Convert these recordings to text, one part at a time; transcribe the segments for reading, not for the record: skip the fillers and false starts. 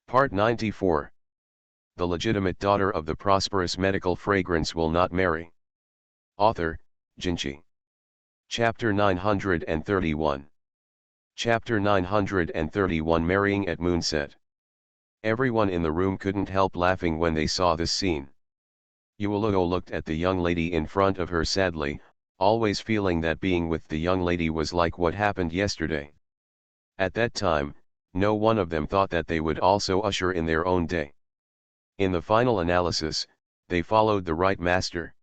Part 94. The legitimate daughter of the prosperous medical fragrance will not marry. Author, Jinchi. Chapter 931. Chapter 931 Marrying at Moonset. Everyone in the room couldn't help laughing when they saw this scene. Yuulugo looked at the young lady in front of her sadly, always feeling that being with the young lady was like what happened yesterday. At that time, no one of them thought that they would also usher in their own day. In the final analysis, they followed the right master.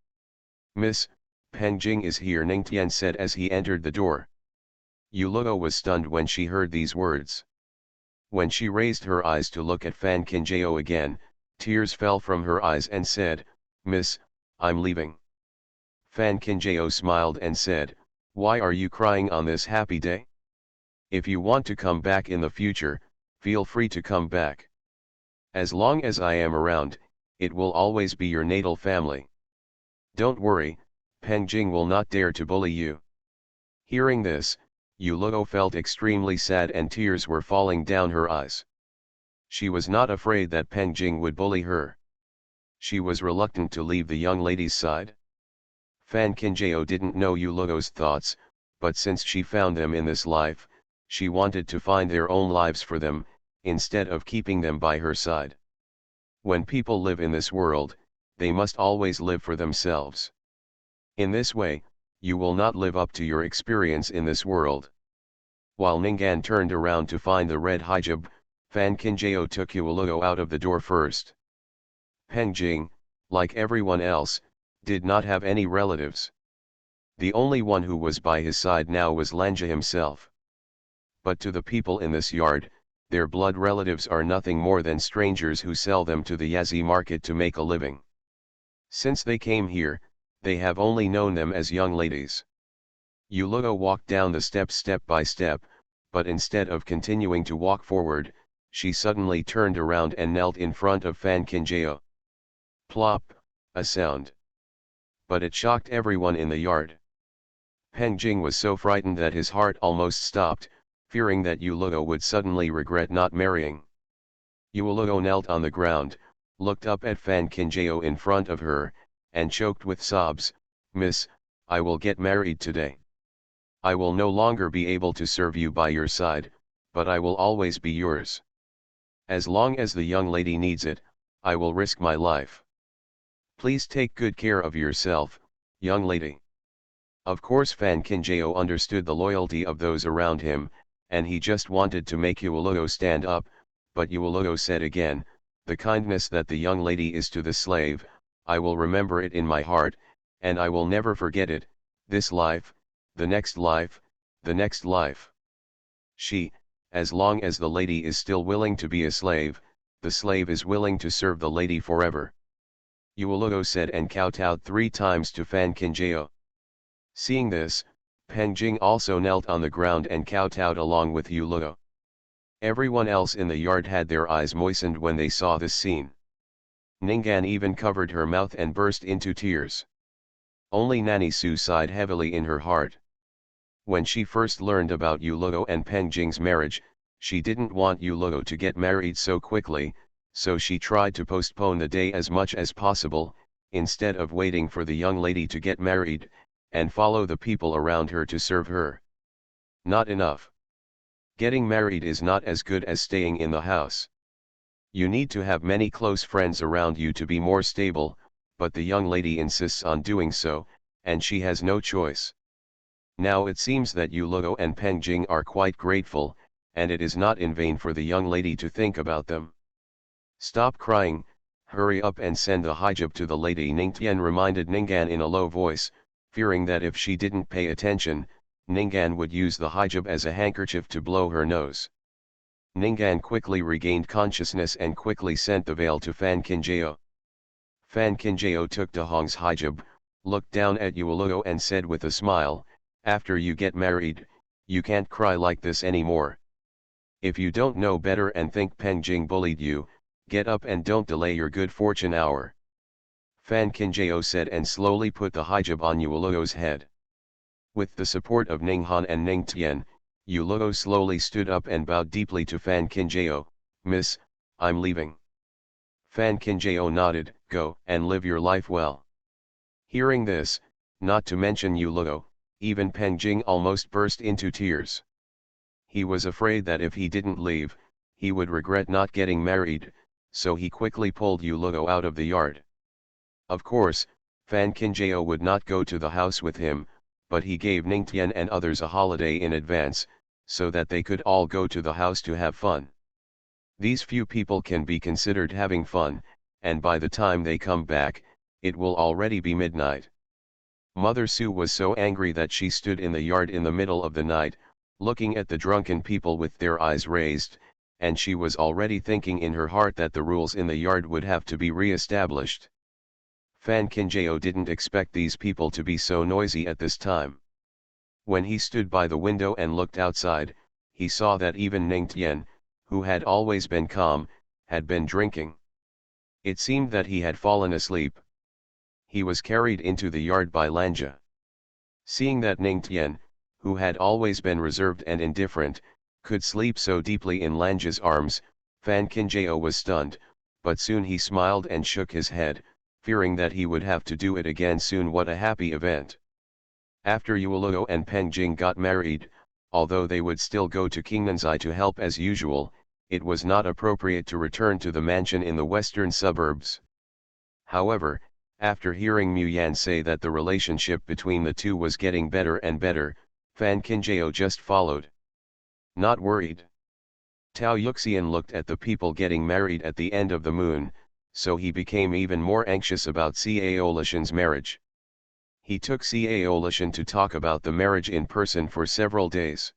"Miss, Peng Jing is here," Ningtian said as he entered the door. Yuulugo was stunned when she heard these words. When she raised her eyes to look at Fan Qinjiao again, tears fell from her eyes and said, "Miss, I'm leaving." Fan Qinjiao smiled and said, "Why are you crying on this happy day? If you want to come back in the future, feel free to come back. As long as I am around, it will always be your natal family. Don't worry, Peng Jing will not dare to bully you." Hearing this, Yuulugo felt extremely sad and tears were falling down her eyes. She was not afraid that Peng Jing would bully her. She was reluctant to leave the young lady's side. Fan Qinjiao didn't know Yuulugo's thoughts, but since she found them in this life, she wanted to find their own lives for them, instead of keeping them by her side. When people live in this world, they must always live for themselves. In this way, you will not live up to your experience in this world. While Ningguan turned around to find the red hijab, Fan Qinjiao took Yuulugo out of the door first. Peng Jing, like everyone else, did not have any relatives. The only one who was by his side now was Lanja himself. But to the people in this yard, their blood relatives are nothing more than strangers who sell them to the Yazi market to make a living. Since they came here, they have only known them as young ladies. Yuulugo walked down the steps step by step, but instead of continuing to walk forward, she suddenly turned around and knelt in front of Fan Qinjiao. Plop, a sound. But it shocked everyone in the yard. Peng Jing was so frightened that his heart almost stopped, fearing that Yuulugo would suddenly regret not marrying. Yuulugo knelt on the ground, looked up at Fan Qinjiao in front of her, and choked with sobs, "Miss, I will get married today. I will no longer be able to serve you by your side, but I will always be yours. As long as the young lady needs it, I will risk my life. Please take good care of yourself, young lady." Of course Fan Qinjiao understood the loyalty of those around him, and he just wanted to make Yuulugo stand up, but Yuulugo said again, "The kindness that the young lady is to the slave, I will remember it in my heart, and I will never forget it, this life, the next life, the next life." As long as the lady is still willing to be a slave, the slave is willing to serve the lady forever. Yuulugo said and kowtowed 3 times to Fan Qinjiao. Seeing this, Peng Jing also knelt on the ground and kowtowed along with Yuulugo. Everyone else in the yard had their eyes moistened when they saw this scene. Ningguan even covered her mouth and burst into tears. Only Nanny Su sighed heavily in her heart. When she first learned about Yuulugo and Peng Jing's marriage, she didn't want Yuulugo to get married so quickly, so she tried to postpone the day as much as possible, instead of waiting for the young lady to get married, and follow the people around her to serve her. Not enough. Getting married is not as good as staying in the house. You need to have many close friends around you to be more stable, but the young lady insists on doing so, and she has no choice. Now it seems that Yuulugo and Peng Jing are quite grateful, and it is not in vain for the young lady to think about them. "Stop crying, hurry up and send the hijab to the lady," Ningtian reminded Ningguan in a low voice, fearing that if she didn't pay attention, Ningguan would use the hijab as a handkerchief to blow her nose. Ningguan quickly regained consciousness and quickly sent the veil to Fan Qinjiao. Fan Qinjiao took De Hong's hijab, looked down at Yuulugo and said with a smile, "After you get married, you can't cry like this anymore. If you don't know better and think Peng Jing bullied you, get up and don't delay your good fortune hour." Fan Qinjiao said and slowly put the hijab on Yuulugo's head. With the support of Ninghan and Ningtian, Yuulugo slowly stood up and bowed deeply to Fan Qinjiao, "Miss, I'm leaving. Fan Kinjao nodded, go, and live your life well. Hearing this, not to mention Yu Luo, even Peng Jing almost burst into tears. He was afraid that if he didn't leave, he would regret not getting married, so he quickly pulled Yu Luo out of the yard. Of course, Fan Kinjao would not go to the house with him, but he gave Ningtian and others a holiday in advance, so that they could all go to the house to have fun. These few people can be considered having fun, and by the time they come back, it will already be midnight. Mother Su was so angry that she stood in the yard in the middle of the night, looking at the drunken people with their eyes raised, and she was already thinking in her heart that the rules in the yard would have to be re-established. Fan Kinjao didn't expect these people to be so noisy at this time. When he stood by the window and looked outside, he saw that even Ningtian, who had always been calm, had been drinking. It seemed that he had fallen asleep. He was carried into the yard by Lanja. Seeing that Ningtian, who had always been reserved and indifferent, could sleep so deeply in Lanja's arms, Fan Kinjao was stunned, but soon he smiled and shook his head, fearing that he would have to do it again soon. What a happy event. After Yu Luo and Peng Jing got married, although they would still go to Qingnanzai to help as usual, it was not appropriate to return to the mansion in the western suburbs. However, after hearing Mu Yan say that the relationship between the two was getting better and better, Fan Kinjao just followed. Not worried. Tao Yuxian looked at the people getting married at the end of the moon, so he became even more anxious about Cao Lishan's marriage. He took Cao Lishan to talk about the marriage in person for several days.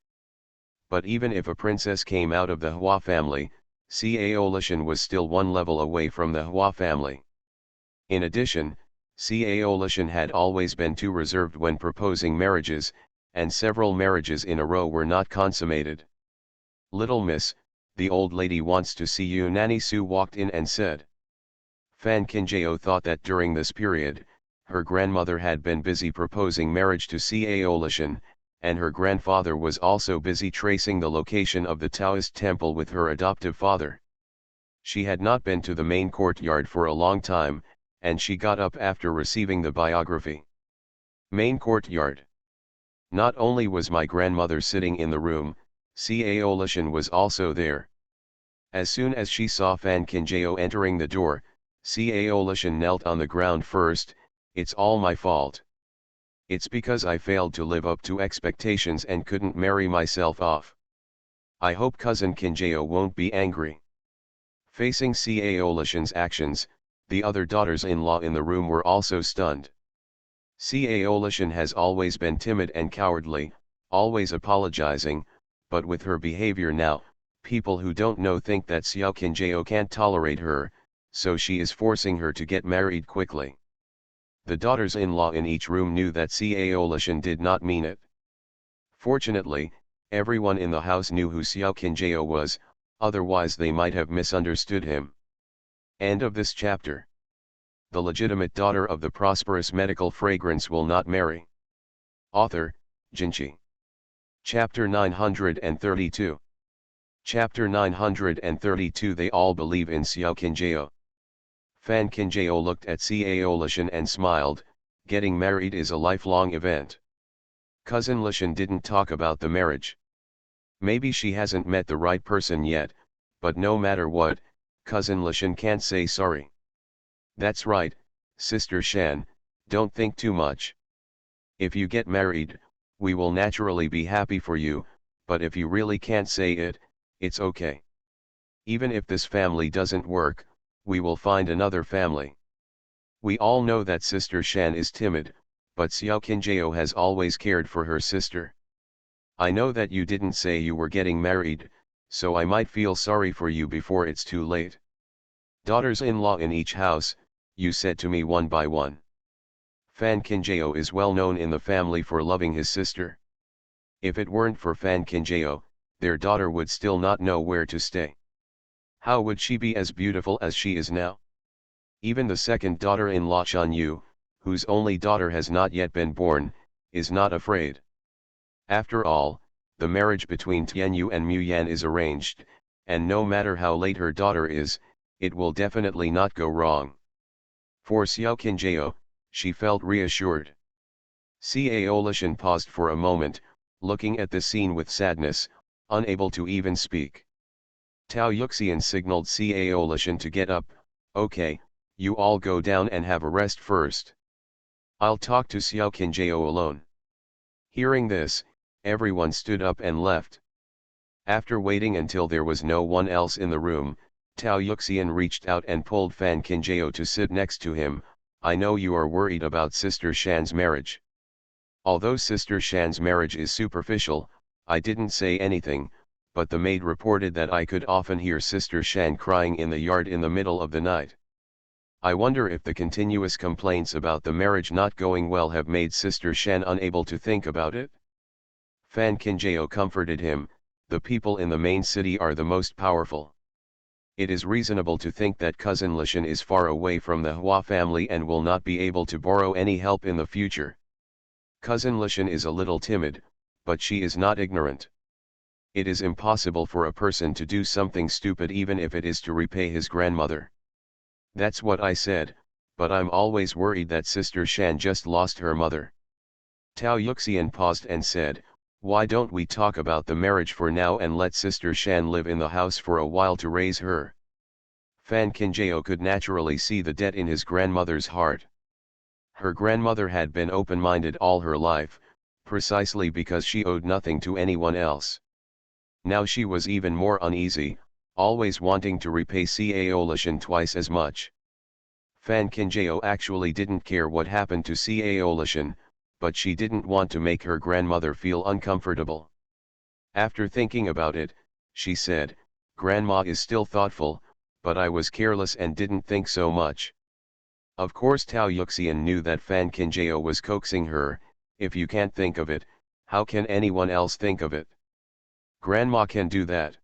But even if a princess came out of the Hua family, Cao Lishan was still one level away from the Hua family. In addition, Cao Lishan had always been too reserved when proposing marriages, and several marriages in a row were not consummated. Little miss, the old lady wants to see you. Nanny Su walked in and said. Fan Kinjao thought that during this period, her grandmother had been busy proposing marriage to Cao Lishan, and her grandfather was also busy tracing the location of the Taoist temple with her adoptive father. She had not been to the main courtyard for a long time, and she got up after receiving the biography. Main courtyard. Not only was my grandmother sitting in the room, Cao Lishan was also there. As soon as she saw Fan Kinjao entering the door, Cao Lishan knelt on the ground first. It's all my fault. It's because I failed to live up to expectations and couldn't marry myself off. I hope cousin Kinjao won't be angry. Facing Cao Lishan's actions, the other daughters-in-law in the room were also stunned. Cao Lishan has always been timid and cowardly, always apologizing, but with her behavior now, people who don't know think that Xiao Kinjao can't tolerate her, so she is forcing her to get married quickly. The daughters-in-law in each room knew that Cao Lishan did not mean it. Fortunately, everyone in the house knew who Xiao Kinjao was, otherwise they might have misunderstood him. End of this chapter. The legitimate daughter of the prosperous medical fragrance will not marry. Author, Jinchi. Chapter 932. Chapter 932. They all believe in Xiao Kinjao. Fan Kinjao looked at Cao Lishan and smiled. Getting married is a lifelong event. Cousin Lishan didn't talk about the marriage. Maybe she hasn't met the right person yet, but no matter what, cousin Lishan can't say sorry. That's right, Sister Shan, don't think too much. If you get married, we will naturally be happy for you, but if you really can't say it, it's okay. Even if this family doesn't work, we will find another family. We all know that Sister Shan is timid, but Xiao Kinjao has always cared for her sister. I know that you didn't say you were getting married, so I might feel sorry for you before it's too late. Daughters-in-law in each house, you said to me one by one. Fan Kinjao is well known in the family for loving his sister. If it weren't for Fan Kinjao, their daughter would still not know where to stay. How would she be as beautiful as she is now? Even the second daughter-in-law Shan Yu, whose only daughter has not yet been born, is not afraid. After all, the marriage between Tianyu and Mu Yan is arranged, and no matter how late her daughter is, it will definitely not go wrong. For Xiao Qinjiao, she felt reassured. Cao Lishan paused for a moment, looking at the scene with sadness, unable to even speak. Tao Yuxian signaled Cao Lishan to get up. Okay, you all go down and have a rest first. I'll talk to Xiao Qinjiao alone. Hearing this, everyone stood up and left. After waiting until there was no one else in the room, Tao Yuxian reached out and pulled Fan Qinjiao to sit next to him. I know you are worried about Sister Shan's marriage. Although Sister Shan's marriage is superficial, I didn't say anything, but the maid reported that I could often hear Sister Shan crying in the yard in the middle of the night. I wonder if the continuous complaints about the marriage not going well have made Sister Shan unable to think about it? Fan Qinjiao comforted him. The people in the main city are the most powerful. It is reasonable to think that cousin Lishan is far away from the Hua family and will not be able to borrow any help in the future. Cousin Lishan is a little timid, but she is not ignorant. It is impossible for a person to do something stupid even if it is to repay his grandmother. That's what I said, but I'm always worried that Sister Shan just lost her mother. Tao Yuxian paused and said, why don't we talk about the marriage for now and let Sister Shan live in the house for a while to raise her? Fan Qinjiao could naturally see the debt in his grandmother's heart. Her grandmother had been open-minded all her life, precisely because she owed nothing to anyone else. Now she was even more uneasy, always wanting to repay Cao Lishan twice as much. Fan Qinjiao actually didn't care what happened to Cao Lishan, but she didn't want to make her grandmother feel uncomfortable. After thinking about it, she said, Grandma is still thoughtful, but I was careless and didn't think so much. Of course Tao Yuxian knew that Fan Qinjiao was coaxing her. If you can't think of it, how can anyone else think of it? Grandma can do that.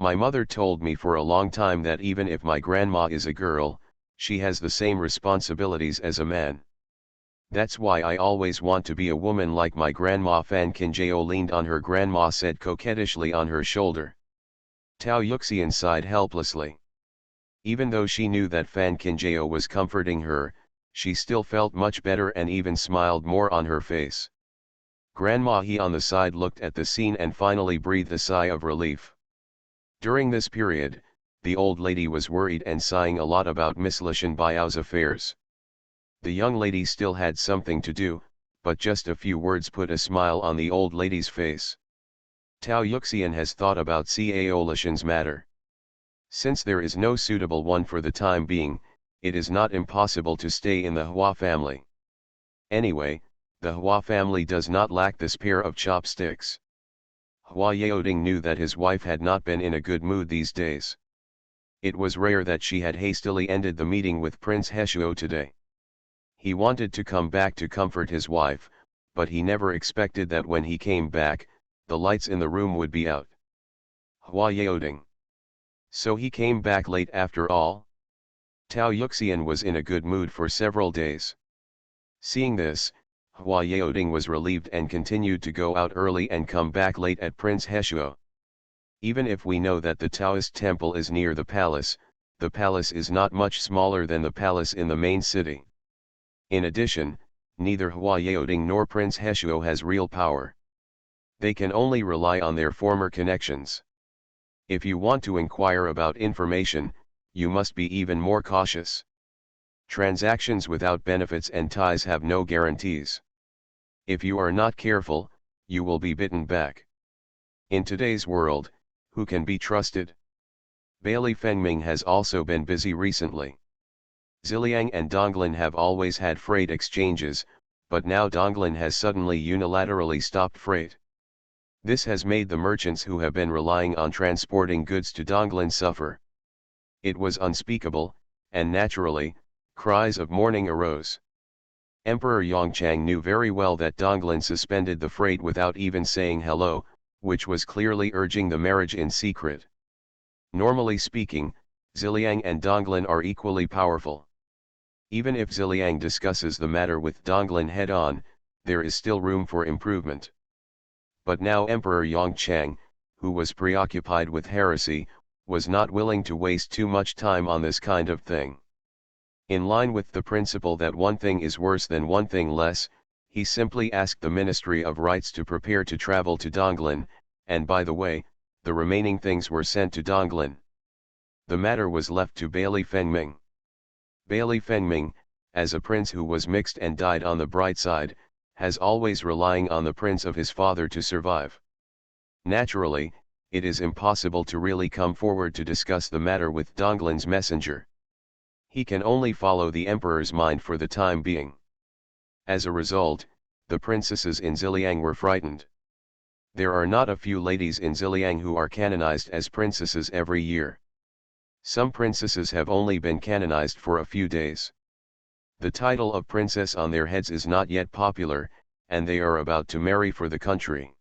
My mother told me for a long time that even if my grandma is a girl, she has the same responsibilities as a man. That's why I always want to be a woman like my grandma. Fan Qinjiao leaned on her grandma, said coquettishly on her shoulder. Tao Yuxian sighed helplessly. Even though she knew that Fan Qinjiao was comforting her, she still felt much better and even smiled more on her face. Grandma he on the side looked at the scene and finally breathed a sigh of relief. During this period, the old lady was worried and sighing a lot about Miss Lishan Baiao's affairs. The young lady still had something to do, but just a few words put a smile on the old lady's face. Tao Yuxian has thought about Cao Lishan's matter. Since there is no suitable one for the time being, it is not impossible to stay in the Hua family. Anyway, the Hua family does not lack this pair of chopsticks. Hua Yaoding knew that his wife had not been in a good mood these days. It was rare that she had hastily ended the meeting with Prince Heshuo today. He wanted to come back to comfort his wife, but he never expected that when he came back, the lights in the room would be out. Hua Yaoding. So he came back late after all? Tao Yuxian was in a good mood for several days. Seeing this, Hua Yaoding was relieved and continued to go out early and come back late at Prince Heshuo. Even if we know that the Taoist temple is near the palace is not much smaller than the palace in the main city. In addition, neither Hua Yaoding nor Prince Heshuo has real power. They can only rely on their former connections. If you want to inquire about information, you must be even more cautious. Transactions without benefits and ties have no guarantees. If you are not careful, you will be bitten back. In today's world, who can be trusted? Bailey Fengming has also been busy recently. Ziliang and Donglin have always had freight exchanges, but now Donglin has suddenly unilaterally stopped freight. This has made the merchants who have been relying on transporting goods to Donglin suffer. It was unspeakable, and naturally, cries of mourning arose. Emperor Yongchang knew very well that Donglin suspended the freight without even saying hello, which was clearly urging the marriage in secret. Normally speaking, Ziliang and Donglin are equally powerful. Even if Ziliang discusses the matter with Donglin head-on, there is still room for improvement. But now Emperor Yongchang, who was preoccupied with heresy, was not willing to waste too much time on this kind of thing. In line with the principle that one thing is worse than one thing less, he simply asked the Ministry of Rites to prepare to travel to Donglin, and by the way, the remaining things were sent to Donglin. The matter was left to Bailey Fengming. Bailey Fengming, as a prince who was mixed and died on the bright side, has always relying on the prince of his father to survive. Naturally, it is impossible to really come forward to discuss the matter with Donglin's messenger. He can only follow the emperor's mind for the time being. As a result, the princesses in Ziliang were frightened. There are not a few ladies in Ziliang who are canonized as princesses every year. Some princesses have only been canonized for a few days. The title of princess on their heads is not yet popular, and they are about to marry for the country.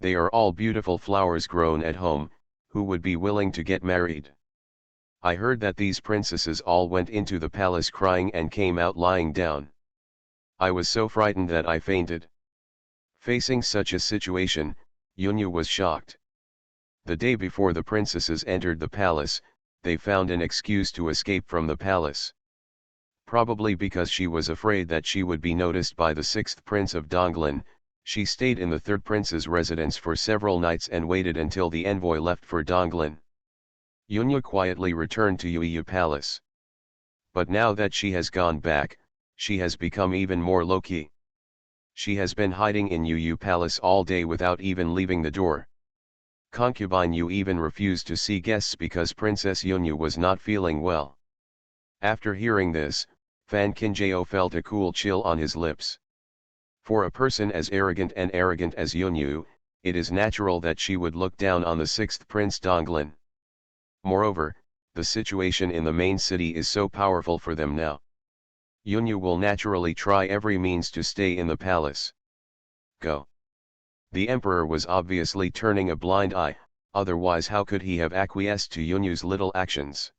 They are all beautiful flowers grown at home, who would be willing to get married. I heard that these princesses all went into the palace crying and came out lying down. I was so frightened that I fainted. Facing such a situation, Yunyu was shocked. The day before the princesses entered the palace, they found an excuse to escape from the palace. Probably because she was afraid that she would be noticed by the sixth prince of Donglin, she stayed in the third prince's residence for several nights and waited until the envoy left for Donglin. Yunyu quietly returned to Yuyu Palace. But now that she has gone back, she has become even more low-key. She has been hiding in Yuyu Palace all day without even leaving the door. Concubine Yu even refused to see guests because Princess Yunyu was not feeling well. After hearing this, Fan Qinjiao felt a cool chill on his lips. For a person as arrogant as Yunyu, it is natural that she would look down on the sixth prince Donglin. Moreover, the situation in the main city is so powerful for them now. Yunyu will naturally try every means to stay in the palace. Go. The emperor was obviously turning a blind eye, otherwise how could he have acquiesced to Yunyu's little actions?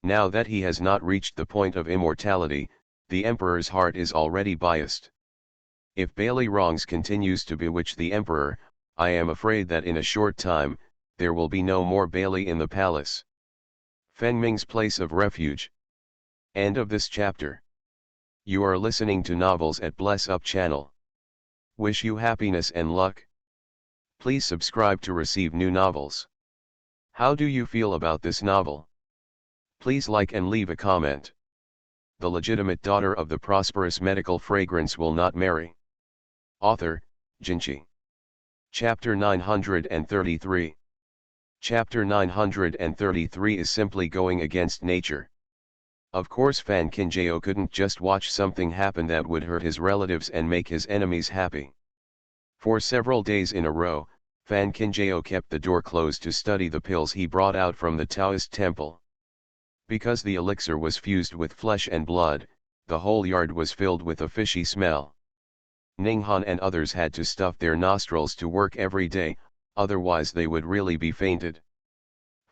Now that he has not reached the point of immortality, the emperor's heart is already biased. If Bailey Rongs continues to bewitch the emperor, I am afraid that in a short time, there will be no more Bailey in the palace. Fengming's place of refuge. End of this chapter. You are listening to Novels at Bless Up channel. Wish you happiness and luck. Please subscribe to receive new novels. How do you feel about this novel? Please like and leave a comment. The legitimate daughter of the prosperous medical fragrance will not marry. Author, Jinchi. Chapter 933. Chapter 933 is simply going against nature. Of course Fan Qinjiao couldn't just watch something happen that would hurt his relatives and make his enemies happy. For several days in a row, Fan Qinjiao kept the door closed to study the pills he brought out from the Taoist temple. Because the elixir was fused with flesh and blood, the whole yard was filled with a fishy smell. Ninghan and others had to stuff their nostrils to work every day, otherwise they would really be fainted.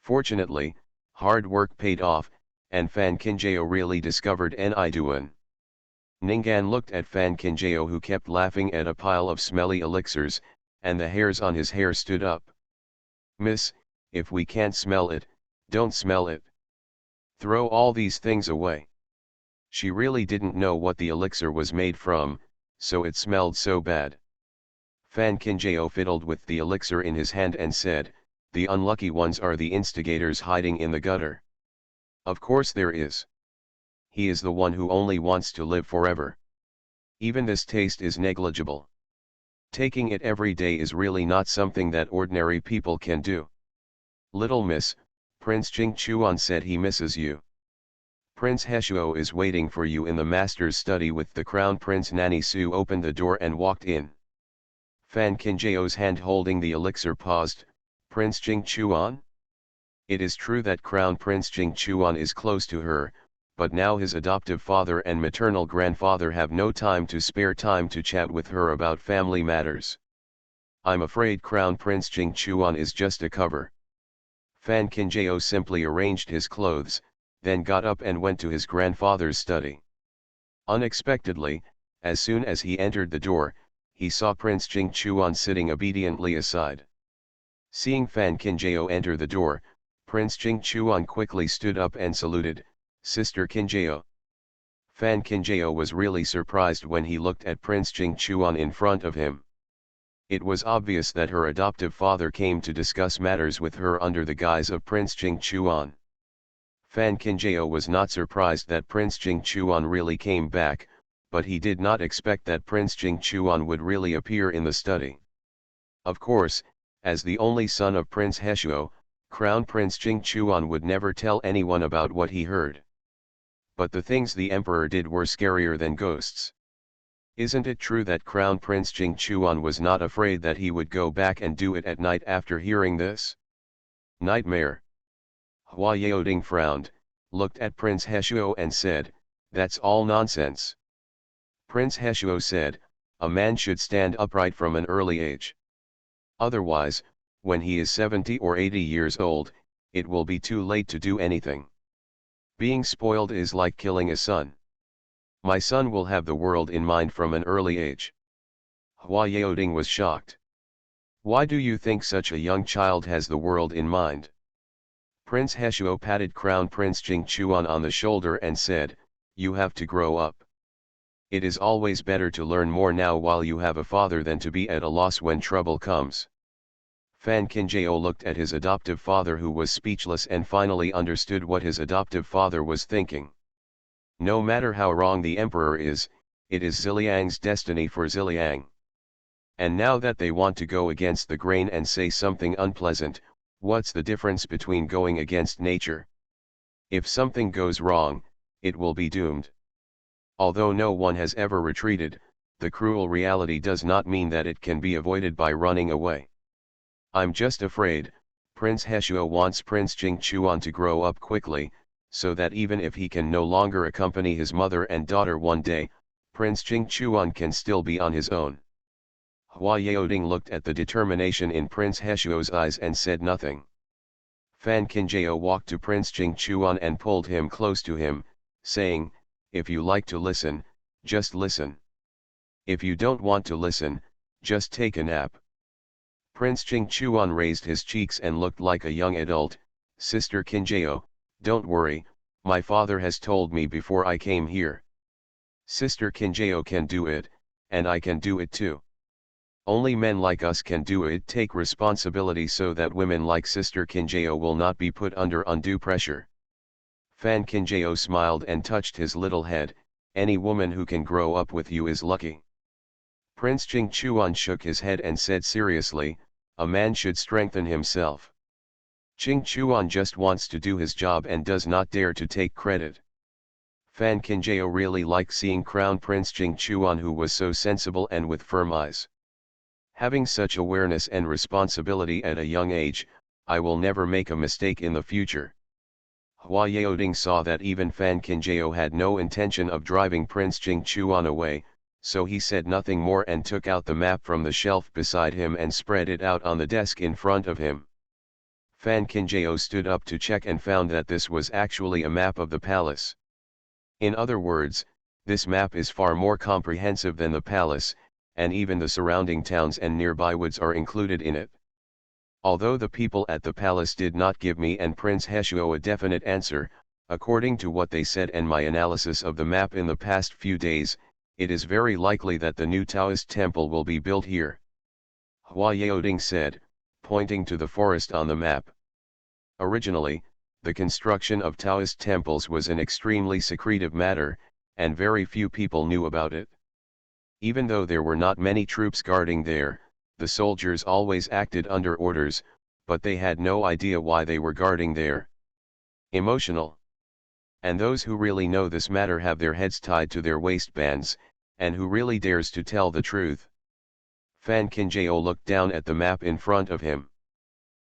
Fortunately, hard work paid off, and Fan Qinjiao really discovered Niduan. Ninghan looked at Fan Qinjiao who kept laughing at a pile of smelly elixirs, and the hairs on his hair stood up. Miss, if we can't smell it, don't smell it. Throw all these things away. She really didn't know what the elixir was made from, so it smelled so bad. Fan Qinjiao fiddled with the elixir in his hand and said, the unlucky ones are the instigators hiding in the gutter. Of course there is. He is the one who only wants to live forever. Even this taste is negligible. Taking it every day is really not something that ordinary people can do. Little miss, Prince Jing Chuan said he misses you. Prince Heshuo is waiting for you in the master's study with the crown prince. Nani Su opened the door and walked in. Fan Qinjiao's hand holding the elixir paused. Prince Jing Chuan? It is true that Crown Prince Jing Chuan is close to her, but now his adoptive father and maternal grandfather have no time to spare time to chat with her about family matters. I'm afraid Crown Prince Jing Chuan is just a cover. Fan Qinjiao simply arranged his clothes, then got up and went to his grandfather's study. Unexpectedly, as soon as he entered the door, he saw Prince Jing Chuan sitting obediently aside. Seeing Fan Kinjao enter the door, Prince Jing Chuan quickly stood up and saluted, "Sister Kinjao." Fan Kinjao was really surprised when he looked at Prince Jing Chuan in front of him. It was obvious that her adoptive father came to discuss matters with her under the guise of Prince Jing Chuan. Fan Kinjao was not surprised that Prince Jing Chuan really came back, but he did not expect that Prince Jing Chuan would really appear in the study. Of course, as the only son of Prince Heshuo, Crown Prince Jing Chuan would never tell anyone about what he heard. But the things the emperor did were scarier than ghosts. Isn't it true that Crown Prince Jing Chuan was not afraid that he would go back and do it at night after hearing this? Nightmare. Hua Yaoding frowned, looked at Prince Heshuo and said, "That's all nonsense." Prince Heshuo said, "A man should stand upright from an early age. Otherwise, when he is 70 or 80 years old, it will be too late to do anything. Being spoiled is like killing a son. My son will have the world in mind from an early age." Hua Yaoding was shocked. "Why do you think such a young child has the world in mind?" Prince Heshuo patted Crown Prince Jing Chuan on the shoulder and said, "You have to grow up. It is always better to learn more now while you have a father than to be at a loss when trouble comes." Fan Kinjao looked at his adoptive father, who was speechless, and finally understood what his adoptive father was thinking. No matter how wrong the emperor is, it is Ziliang's destiny for Ziliang. And now that they want to go against the grain and say something unpleasant, what's the difference between going against nature? If something goes wrong, it will be doomed. Although no one has ever retreated, the cruel reality does not mean that it can be avoided by running away. I'm just afraid, Prince Heshuo wants Prince Jing Chuan to grow up quickly, so that even if he can no longer accompany his mother and daughter one day, Prince Jing Chuan can still be on his own. Hua Yaoding looked at the determination in Prince Heshuo's eyes and said nothing. Fan Kinjao walked to Prince Jing Chuan and pulled him close to him, saying, "If you like to listen, just listen. If you don't want to listen, just take a nap." Prince Jing Chuan raised his cheeks and looked like a young adult. "Sister Kinjao, don't worry, my father has told me before I came here. Sister Kinjao can do it, and I can do it too. Only men like us can do it. Take responsibility so that women like Sister Kinjao will not be put under undue pressure." Fan Kinjao smiled and touched his little head. "Any woman who can grow up with you is lucky." Prince Jing Chuan shook his head and said seriously, "A man should strengthen himself. Jing Chuan just wants to do his job and does not dare to take credit." Fan Kinjao really liked seeing Crown Prince Jing Chuan, who was so sensible and with firm eyes. "Having such awareness and responsibility at a young age, I will never make a mistake in the future." Hua Yaoding saw that even Fan Kinjao had no intention of driving Prince Jing Chuan away, so he said nothing more and took out the map from the shelf beside him and spread it out on the desk in front of him. Fan Kinjao stood up to check and found that this was actually a map of the palace. In other words, this map is far more comprehensive than the palace, and even the surrounding towns and nearby woods are included in it. Although the people at the palace did not give me and Prince Heshuo a definite answer, according to what they said and my analysis of the map in the past few days, it is very likely that the new Taoist temple will be built here. Hua Yaoding said, pointing to the forest on the map. Originally, the construction of Taoist temples was an extremely secretive matter, and very few people knew about it. Even though there were not many troops guarding there, the soldiers always acted under orders, but they had no idea why they were guarding there. Emotional. And those who really know this matter have their heads tied to their waistbands, and who really dares to tell the truth? Fan Kinjao looked down at the map in front of him.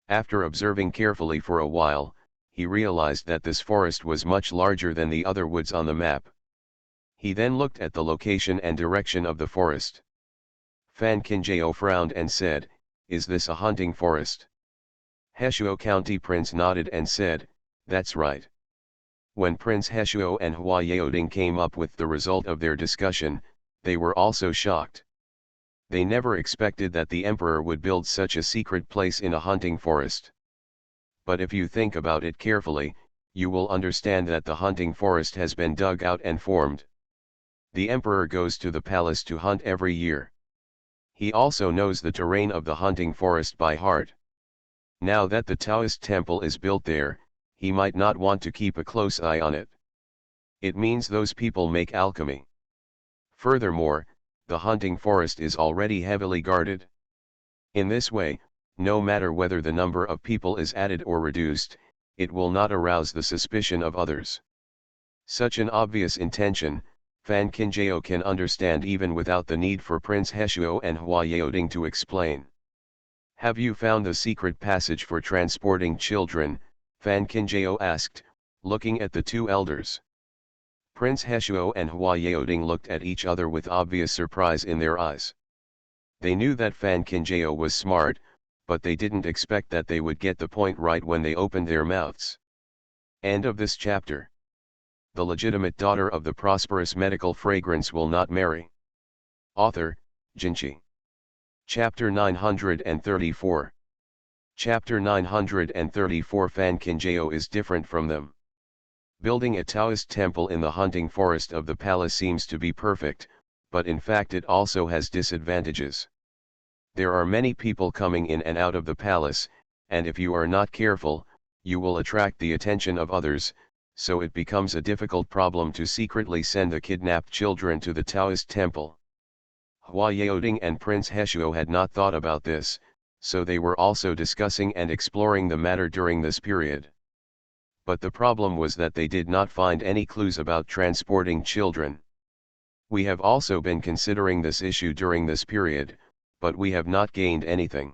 After observing carefully for a while, he realized that this forest was much larger than the other woods on the map. He then looked at the location and direction of the forest. Fan Kinjao frowned and said, "Is this a hunting forest?" Heshuo County Prince nodded and said, "That's right." When Prince Heshuo and Hua Yaoding came up with the result of their discussion, they were also shocked. They never expected that the emperor would build such a secret place in a hunting forest. But if you think about it carefully, you will understand that the hunting forest has been dug out and formed. The emperor goes to the palace to hunt every year. He also knows the terrain of the hunting forest by heart. Now that the Taoist temple is built there, he might not want to keep a close eye on it. It means those people make alchemy. Furthermore, the hunting forest is already heavily guarded. In this way, no matter whether the number of people is added or reduced, it will not arouse the suspicion of others. Such an obvious intention, Fan Qinjiao can understand even without the need for Prince Heshuo and Hua Yaoding to explain. Have you found the secret passage for transporting children? Fan Qinjiao asked, looking at the two elders. Prince Heshuo and Hua Yaoding looked at each other with obvious surprise in their eyes. They knew that Fan Qinjiao was smart, but they didn't expect that they would get the point right when they opened their mouths. End of this chapter. The legitimate daughter of the prosperous medical fragrance will not marry. Author, Jinchi. Chapter 934. Chapter 934. Fan Qinjiao is different from them. Building a Taoist temple in the hunting forest of the palace seems to be perfect, but in fact it also has disadvantages. There are many people coming in and out of the palace, and if you are not careful, you will attract the attention of others, so it becomes a difficult problem to secretly send the kidnapped children to the Taoist temple. Hua Yaoding and Prince Heshuo had not thought about this, so they were also discussing and exploring the matter during this period. But the problem was that they did not find any clues about transporting children. We have also been considering this issue during this period, but we have not gained anything.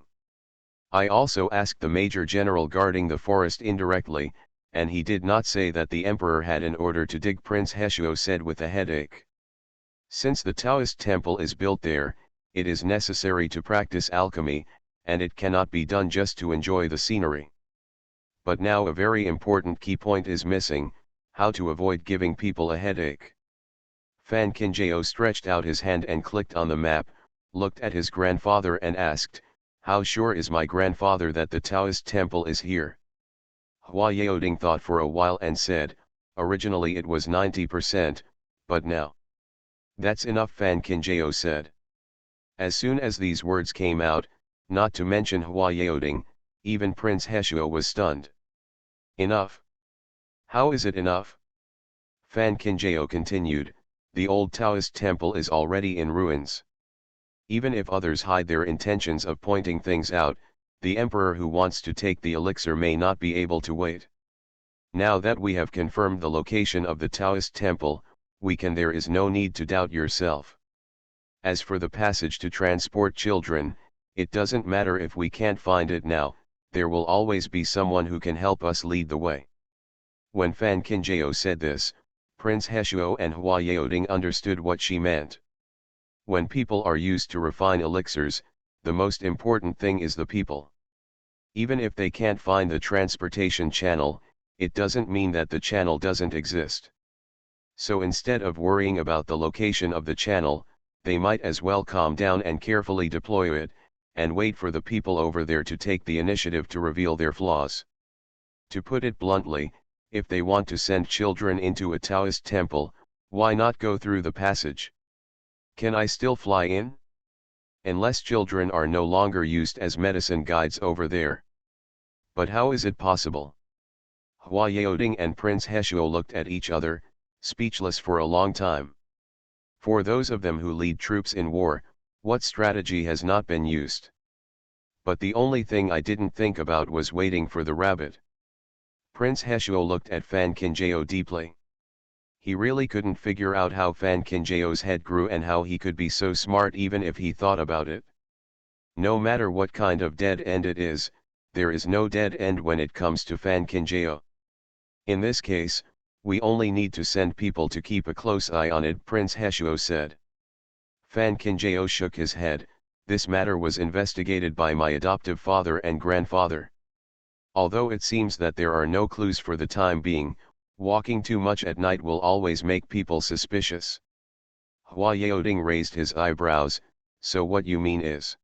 I also asked the major general guarding the forest indirectly, and he did not say that the emperor had an order to dig. Prince Heshuo said with a headache. Since the Taoist temple is built there, it is necessary to practice alchemy, and it cannot be done just to enjoy the scenery. But now a very important key point is missing: how to avoid giving people a headache. Fan Qinjiao stretched out his hand and clicked on the map, looked at his grandfather and asked, "How sure is my grandfather that the Taoist temple is here?" Hua Yaoding thought for a while and said, "Originally it was 90%, but now." "That's enough," Fan Qinjiao said. As soon as these words came out, not to mention Hua Yaoding, even Prince Heshuo was stunned. "Enough? How is it enough?" Fan Qinjiao continued, "The old Taoist temple is already in ruins. Even if others hide their intentions of pointing things out, the emperor who wants to take the elixir may not be able to wait. Now that we have confirmed the location of the Taoist temple, there is no need to doubt yourself. As for the passage to transport children, it doesn't matter if we can't find it now, there will always be someone who can help us lead the way." When Fan Qinjiao said this, Prince Heshuo and Hua Yaoding understood what she meant. When people are used to refine elixirs, the most important thing is the people. Even if they can't find the transportation channel, it doesn't mean that the channel doesn't exist. So instead of worrying about the location of the channel, they might as well calm down and carefully deploy it, and wait for the people over there to take the initiative to reveal their flaws. To put it bluntly, if they want to send children into a Taoist temple, why not go through the passage? Can I still fly in? Unless children are no longer used as medicine guides over there. But how is it possible? Hua Yaoding and Prince Heshuo looked at each other, speechless for a long time. For those of them who lead troops in war, what strategy has not been used? But the only thing I didn't think about was waiting for the rabbit. Prince Heshuo looked at Fan Qinjiao deeply. He really couldn't figure out how Fan Qinjiao's head grew and how he could be so smart even if he thought about it. No matter what kind of dead end it is, there is no dead end when it comes to Fan Qinjiao. In this case, we only need to send people to keep a close eye on it, Prince Heshuo said. Fan Qinjiao shook his head. This matter was investigated by my adoptive father and grandfather. Although it seems that there are no clues for the time being, walking too much at night will always make people suspicious. Hua Yaoding raised his eyebrows. So what you mean is,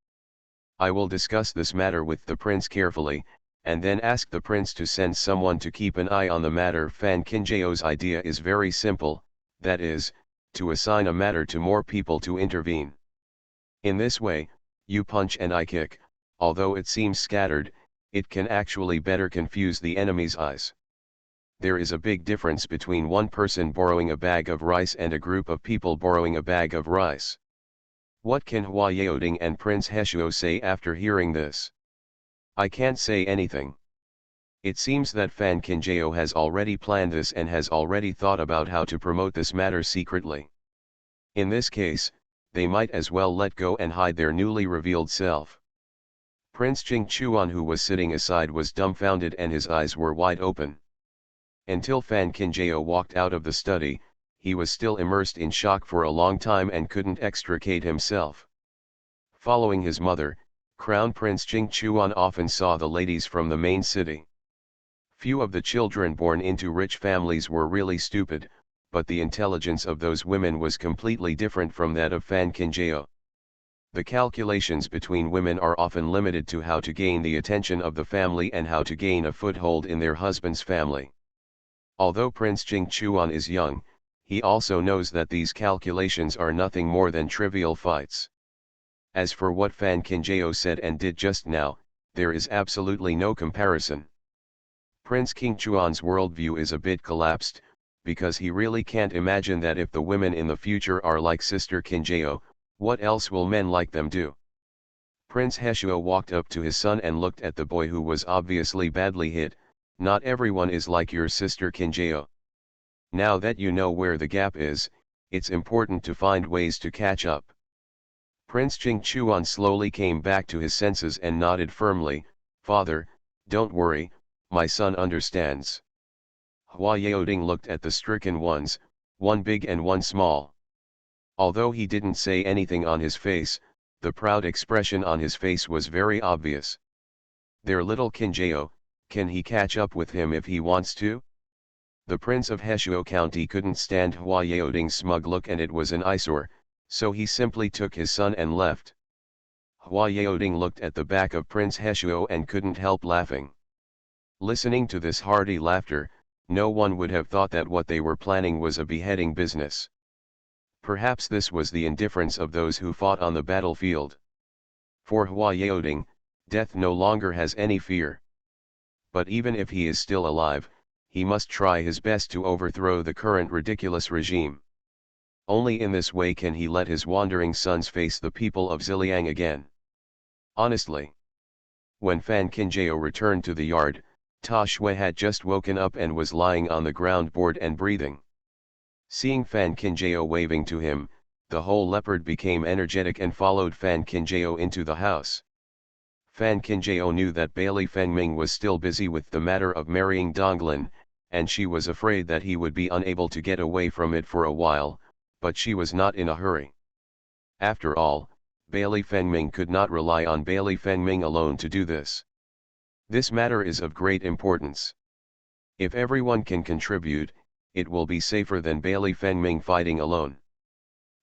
I will discuss this matter with the prince carefully, and then ask the prince to send someone to keep an eye on the matter. Fan Kinjeo's idea is very simple, that is, to assign a matter to more people to intervene. In this way, you punch and I kick, although it seems scattered, it can actually better confuse the enemy's eyes. There is a big difference between one person borrowing a bag of rice and a group of people borrowing a bag of rice. What can Hua Yaoding and Prince Heshuo say after hearing this? I can't say anything. It seems that Fan Kinjeo has already planned this and has already thought about how to promote this matter secretly. In this case, they might as well let go and hide their newly revealed self. Prince Jing Chuan, who was sitting aside, was dumbfounded and his eyes were wide open. Until Fan Kinjeo walked out of the study, he was still immersed in shock for a long time and couldn't extricate himself. Following his mother, Crown Prince Jing Chuan often saw the ladies from the main city. Few of the children born into rich families were really stupid, but the intelligence of those women was completely different from that of Fan Kinjeo. The calculations between women are often limited to how to gain the attention of the family and how to gain a foothold in their husband's family. Although Prince Jing Chuan is young, he also knows that these calculations are nothing more than trivial fights. As for what Fan Kinjeo said and did just now, there is absolutely no comparison. Prince King Chuan's worldview is a bit collapsed, because he really can't imagine that if the women in the future are like Sister Kinjeo, what else will men like them do? Prince Heshuo walked up to his son and looked at the boy, who was obviously badly hit. Not everyone is like your Sister Kinjeo. Now that you know where the gap is, it's important to find ways to catch up. Prince Jing Chuan slowly came back to his senses and nodded firmly. Father, don't worry, my son understands. Hua Yaoding looked at the stricken ones, one big and one small. Although he didn't say anything on his face, the proud expression on his face was very obvious. Their little Kinjeo, can he catch up with him if he wants to? The Prince of Heshuo County couldn't stand Hua Yaoding's smug look and it was an eyesore, so he simply took his son and left. Hua Yaoding looked at the back of Prince Heshuo and couldn't help laughing. Listening to this hearty laughter, no one would have thought that what they were planning was a beheading business. Perhaps this was the indifference of those who fought on the battlefield. For Hua Yaoding, death no longer has any fear. But even if he is still alive, he must try his best to overthrow the current ridiculous regime. Only in this way can he let his wandering sons face the people of Ziliang again. Honestly. When Fan Kinjeo returned to the yard, Ta Shui had just woken up and was lying on the ground bored and breathing. Seeing Fan Kinjeo waving to him, the whole leopard became energetic and followed Fan Kinjeo into the house. Fan Kinjeo knew that Bailey Fengming was still busy with the matter of marrying Donglin, and she was afraid that he would be unable to get away from it for a while, but she was not in a hurry. After all, Bailey Fengming could not rely on Bailey Fengming alone to do this. This matter is of great importance. If everyone can contribute, it will be safer than Bailey Fengming fighting alone.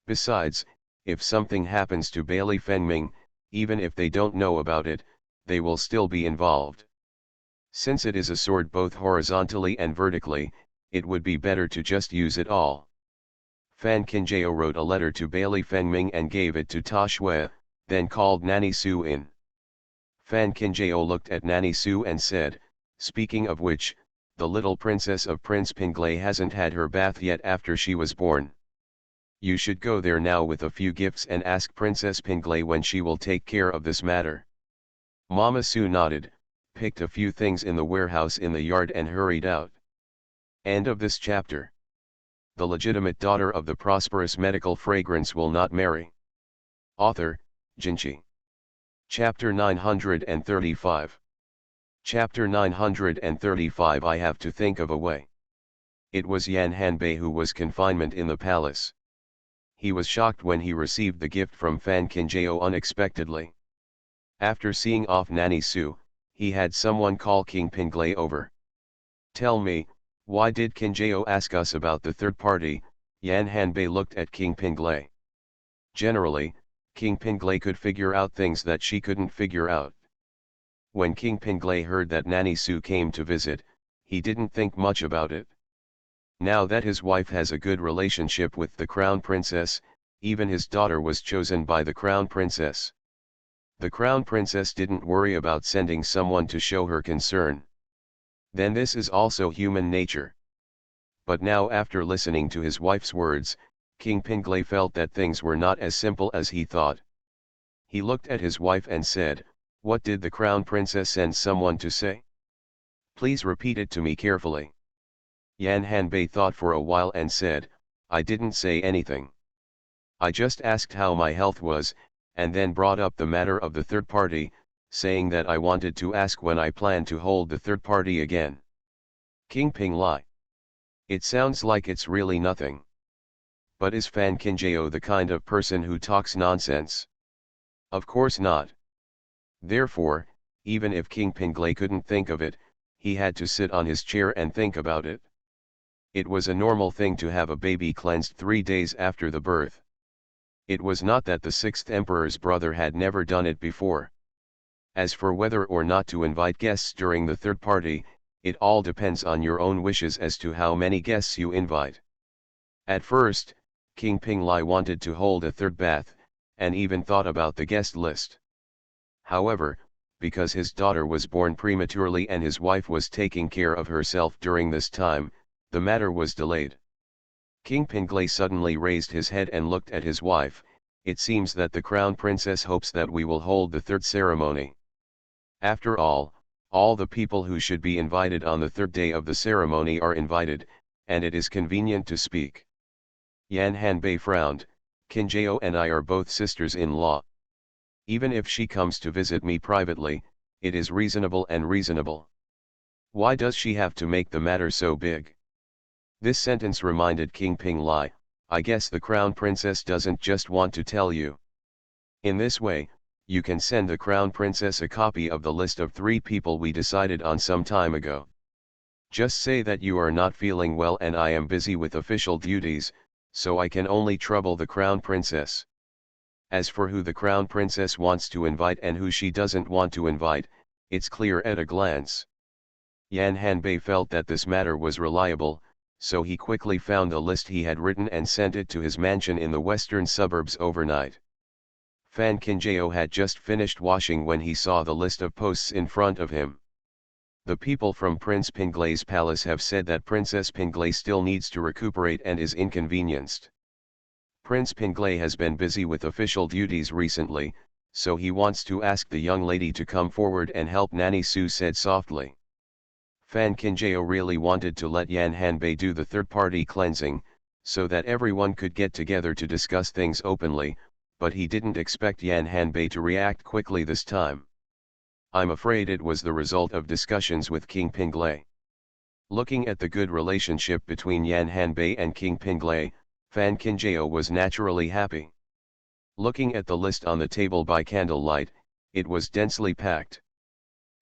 Besides, if something happens to Bailey Fengming, even if they don't know about it, they will still be involved. Since it is a sword both horizontally and vertically, it would be better to just use it all. Fan Kinjeo wrote a letter to Bailey Fengming and gave it to Ta Shui, then called Nanny Su in. Fan Kinjeo looked at Nanny Su and said, speaking of which, the little princess of Prince Pinglay hasn't had her bath yet after she was born. You should go there now with a few gifts and ask Princess Pinglay when she will take care of this matter. Mama Su nodded, picked a few things in the warehouse in the yard and hurried out. End of this chapter. The legitimate daughter of the prosperous medical fragrance will not marry. Author, Jinchi. Chapter 935. Chapter 935. I have to think of a way. It was Yan Hanbei who was confinement in the palace. He was shocked when he received the gift from Fan Kinjeo unexpectedly. After seeing off Nanny Su, he had someone call King Pinglay over. Tell me, why did Kinjeo ask us about the third party? Yan Hanbei looked at King Pinglay. Generally, King Pinglay could figure out things that she couldn't figure out. When King Pinglay heard that Nanny Sue came to visit, he didn't think much about it. Now that his wife has a good relationship with the Crown Princess, even his daughter was chosen by the Crown Princess. The Crown Princess didn't worry about sending someone to show her concern. Then this is also human nature. But now, after listening to his wife's words, King Pinglay felt that things were not as simple as he thought. He looked at his wife and said, "What did the Crown Princess send someone to say? Please repeat it to me carefully." Yan Hanbei thought for a while and said, "I didn't say anything. I just asked how my health was, and then brought up the matter of the third party, saying that I wanted to ask when I plan to hold the third party again." King Pinglay: "It sounds like it's really nothing. But is Fan Kinjao the kind of person who talks nonsense? Of course not." Therefore, even if King Pinglay couldn't think of it, he had to sit on his chair and think about it. It was a normal thing to have a baby cleansed 3 days after the birth. It was not that the 6th emperor's brother had never done it before. As for whether or not to invite guests during the third party, it all depends on your own wishes as to how many guests you invite. At first, King Pinglay wanted to hold a third bath, and even thought about the guest list. However, because his daughter was born prematurely and his wife was taking care of herself during this time, the matter was delayed. King Pinglay suddenly raised his head and looked at his wife. "It seems that the Crown Princess hopes that we will hold the third ceremony. After all the people who should be invited on the third day of the ceremony are invited, and it is convenient to speak." Yan Hanbei frowned. "Kinjao and I are both sisters-in-law. Even if she comes to visit me privately, it is reasonable and reasonable. Why does she have to make the matter so big?" This sentence reminded King Pinglay, "I guess the Crown Princess doesn't just want to tell you." In this way, you can send the Crown Princess a copy of the list of 3 people we decided on some time ago. Just say that you are not feeling well and I am busy with official duties, so I can only trouble the Crown Princess. As for who the Crown Princess wants to invite and who she doesn't want to invite, it's clear at a glance." Yan Hanbei felt that this matter was reliable, so he quickly found a list he had written and sent it to his mansion in the western suburbs overnight. Fan Kinjao had just finished washing when he saw the list of posts in front of him. "The people from Prince Pinglay's palace have said that Princess Pinglay still needs to recuperate and is inconvenienced. Prince Pinglay has been busy with official duties recently, so he wants to ask the young lady to come forward and help," Nanny Sue said softly. Fan Kinjao really wanted to let Yan Hanbei do the third-party cleansing, so that everyone could get together to discuss things openly, but he didn't expect Yan Hanbei to react quickly this time. I'm afraid it was the result of discussions with King Pinglay. Looking at the good relationship between Yan Hanbei and King Pinglay, Fan Kinjao was naturally happy. Looking at the list on the table by candlelight, it was densely packed.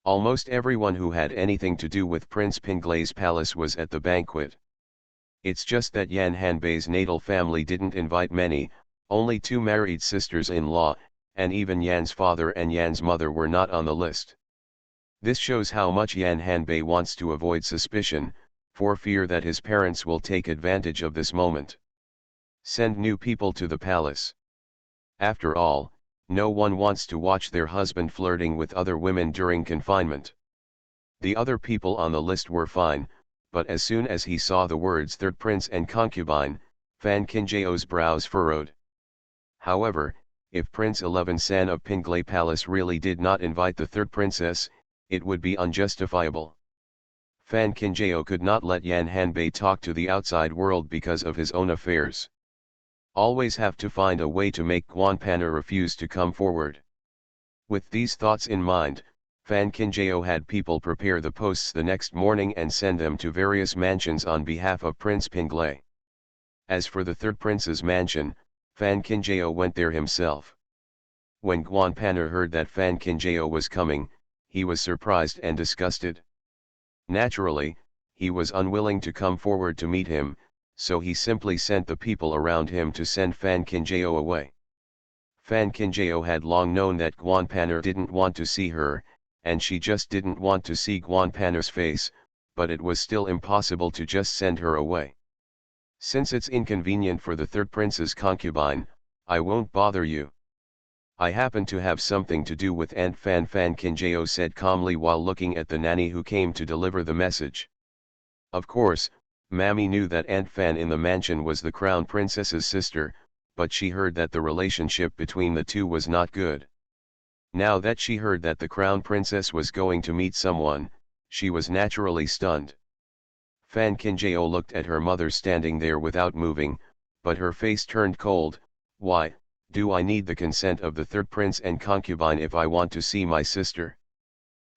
Almost everyone who had anything to do with Prince Pinglay's palace was at the banquet. It's just that Yan Hanbei's natal family didn't invite many, only 2 married sisters-in-law, and even Yan's father and Yan's mother were not on the list. This shows how much Yan Hanbei wants to avoid suspicion, for fear that his parents will take advantage of this moment. Send new people to the palace. After all, no one wants to watch their husband flirting with other women during confinement. The other people on the list were fine, but as soon as he saw the words third prince and concubine, Fan Kinjao's brows furrowed. However, if Prince 11 San of Pinglay Palace really did not invite the third princess, it would be unjustifiable. Fan Kinjao could not let Yan Hanbei talk to the outside world because of his own affairs. Always have to find a way to make Guanpana refuse to come forward. With these thoughts in mind, Fan Kinjao had people prepare the posts the next morning and send them to various mansions on behalf of Prince Pinglay. As for the third prince's mansion, Fan Kinjao went there himself. When Guanpana heard that Fan Kinjao was coming, he was surprised and disgusted. Naturally, he was unwilling to come forward to meet him, so he simply sent the people around him to send Fan Kinjao away. Fan Kinjao had long known that Guan Panner didn't want to see her, and she just didn't want to see Guan Panner's face, but it was still impossible to just send her away. Since it's inconvenient for the third prince's concubine, I won't bother you. I happen to have something to do with Aunt Fan. Fan Kinjao said calmly while looking at the nanny who came to deliver the message. Of course, Mammy knew that Aunt Fan in the mansion was the crown princess's sister, but she heard that the relationship between the two was not good. Now that she heard that the crown princess was going to meet someone, she was naturally stunned. Fan Kinjao looked at her mother standing there without moving, but her face turned cold. Why, do I need the consent of the third prince and concubine if I want to see my sister?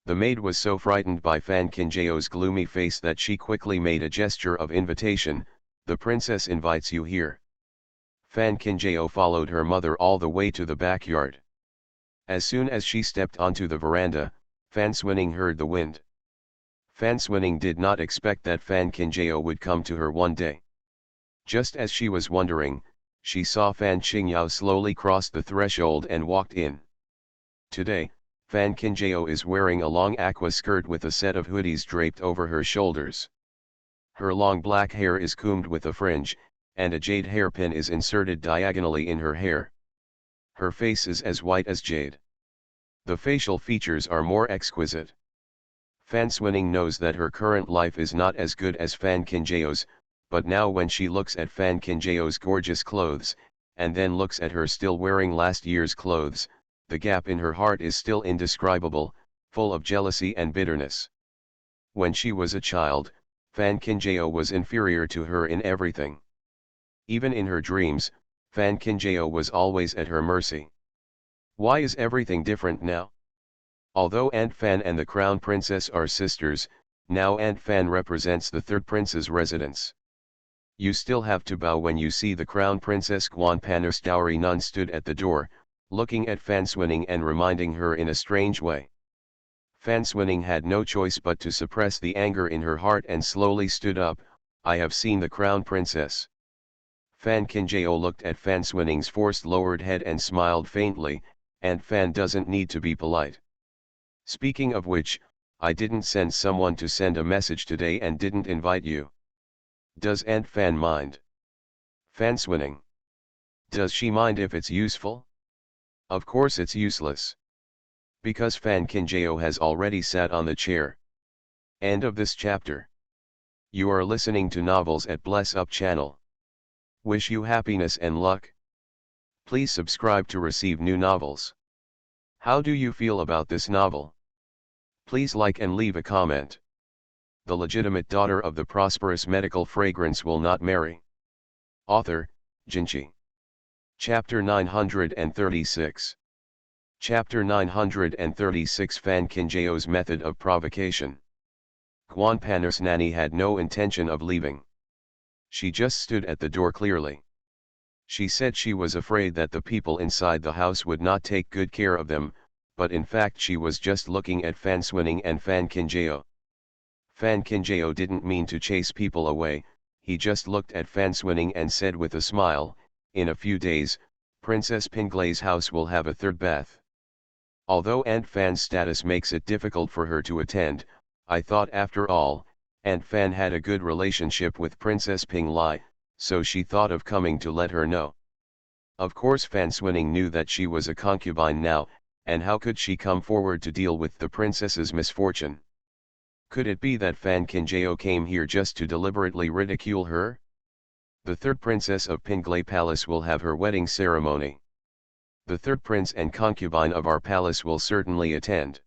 The maid was so frightened by Fan Kinjao's gloomy face that she quickly made a gesture of invitation. The princess invites you here. Fan Kinjao followed her mother all the way to the backyard. As soon as she stepped onto the veranda, Fan Swinning heard the wind. Fan Swinning did not expect that Fan Kinjao would come to her one day. Just as she was wondering, she saw Fan Qingyao slowly cross the threshold and walked in. Today, Fan Kinjao is wearing a long aqua skirt with a set of hoodies draped over her shoulders. Her long black hair is combed with a fringe, and a jade hairpin is inserted diagonally in her hair. Her face is as white as jade. The facial features are more exquisite. Fan Swinning knows that her current life is not as good as Fan Kinjao's, but now when she looks at Fan Kinjao's gorgeous clothes, and then looks at her still wearing last year's clothes, the gap in her heart is still indescribable, full of jealousy and bitterness. When she was a child, Fan Kinjao was inferior to her in everything. Even in her dreams, Fan Kinjao was always at her mercy. Why is everything different now? Although Aunt Fan and the Crown Princess are sisters, now Aunt Fan represents the third prince's residence. You still have to bow when you see the Crown Princess. Guan Panner's dowry nun stood at the door, looking at Fan Swinning and reminding her in a strange way. Fan Swinning had no choice but to suppress the anger in her heart and slowly stood up. I have seen the Crown Princess. Fan Kinjao looked at Fan Swinning's forced lowered head and smiled faintly. Aunt Fan doesn't need to be polite. Speaking of which, I didn't send someone to send a message today and didn't invite you. Does Aunt Fan mind? Fan Swinning. Does she mind if it's useful? Of course it's useless. Because Fan Kinjao has already sat on the chair. End of this chapter. You are listening to Novels at Bless Up channel. Wish you happiness and luck. Please subscribe to receive new novels. How do you feel about this novel? Please like and leave a comment. The legitimate daughter of the prosperous medical fragrance will not marry. Author, Jinchi. Chapter 936. Chapter 936. Fan Kinjao's method of provocation. Guan Panner's nanny had no intention of leaving. She just stood at the door clearly. She said she was afraid that the people inside the house would not take good care of them, but in fact she was just looking at Fan Swinning and Fan Kinjao. Fan Kinjao didn't mean to chase people away, he just looked at Fan Swinning and said with a smile, in a few days, Princess Pinglei's house will have a third bath. Although Aunt Fan's status makes it difficult for her to attend, I thought after all, Aunt Fan had a good relationship with Princess Pinglai, so she thought of coming to let her know. Of course Fan Swinning knew that she was a concubine now, and how could she come forward to deal with the princess's misfortune? Could it be that Fan Kinjao came here just to deliberately ridicule her? The third princess of Pinglai Palace will have her wedding ceremony. The third prince and concubine of our palace will certainly attend.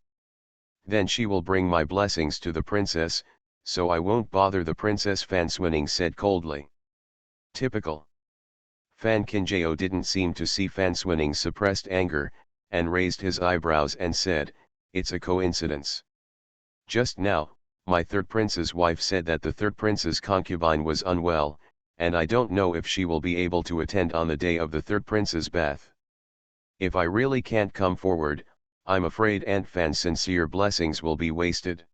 Then she will bring my blessings to the princess, so I won't bother the princess. Fan Swinning said coldly. Typical. Fan Kinjao didn't seem to see Fan Swinning's suppressed anger, and raised his eyebrows and said, it's a coincidence. Just now, my third prince's wife said that the third prince's concubine was unwell, and I don't know if she will be able to attend on the day of the third prince's bath. If I really can't come forward, I'm afraid Aunt Fan's sincere blessings will be wasted.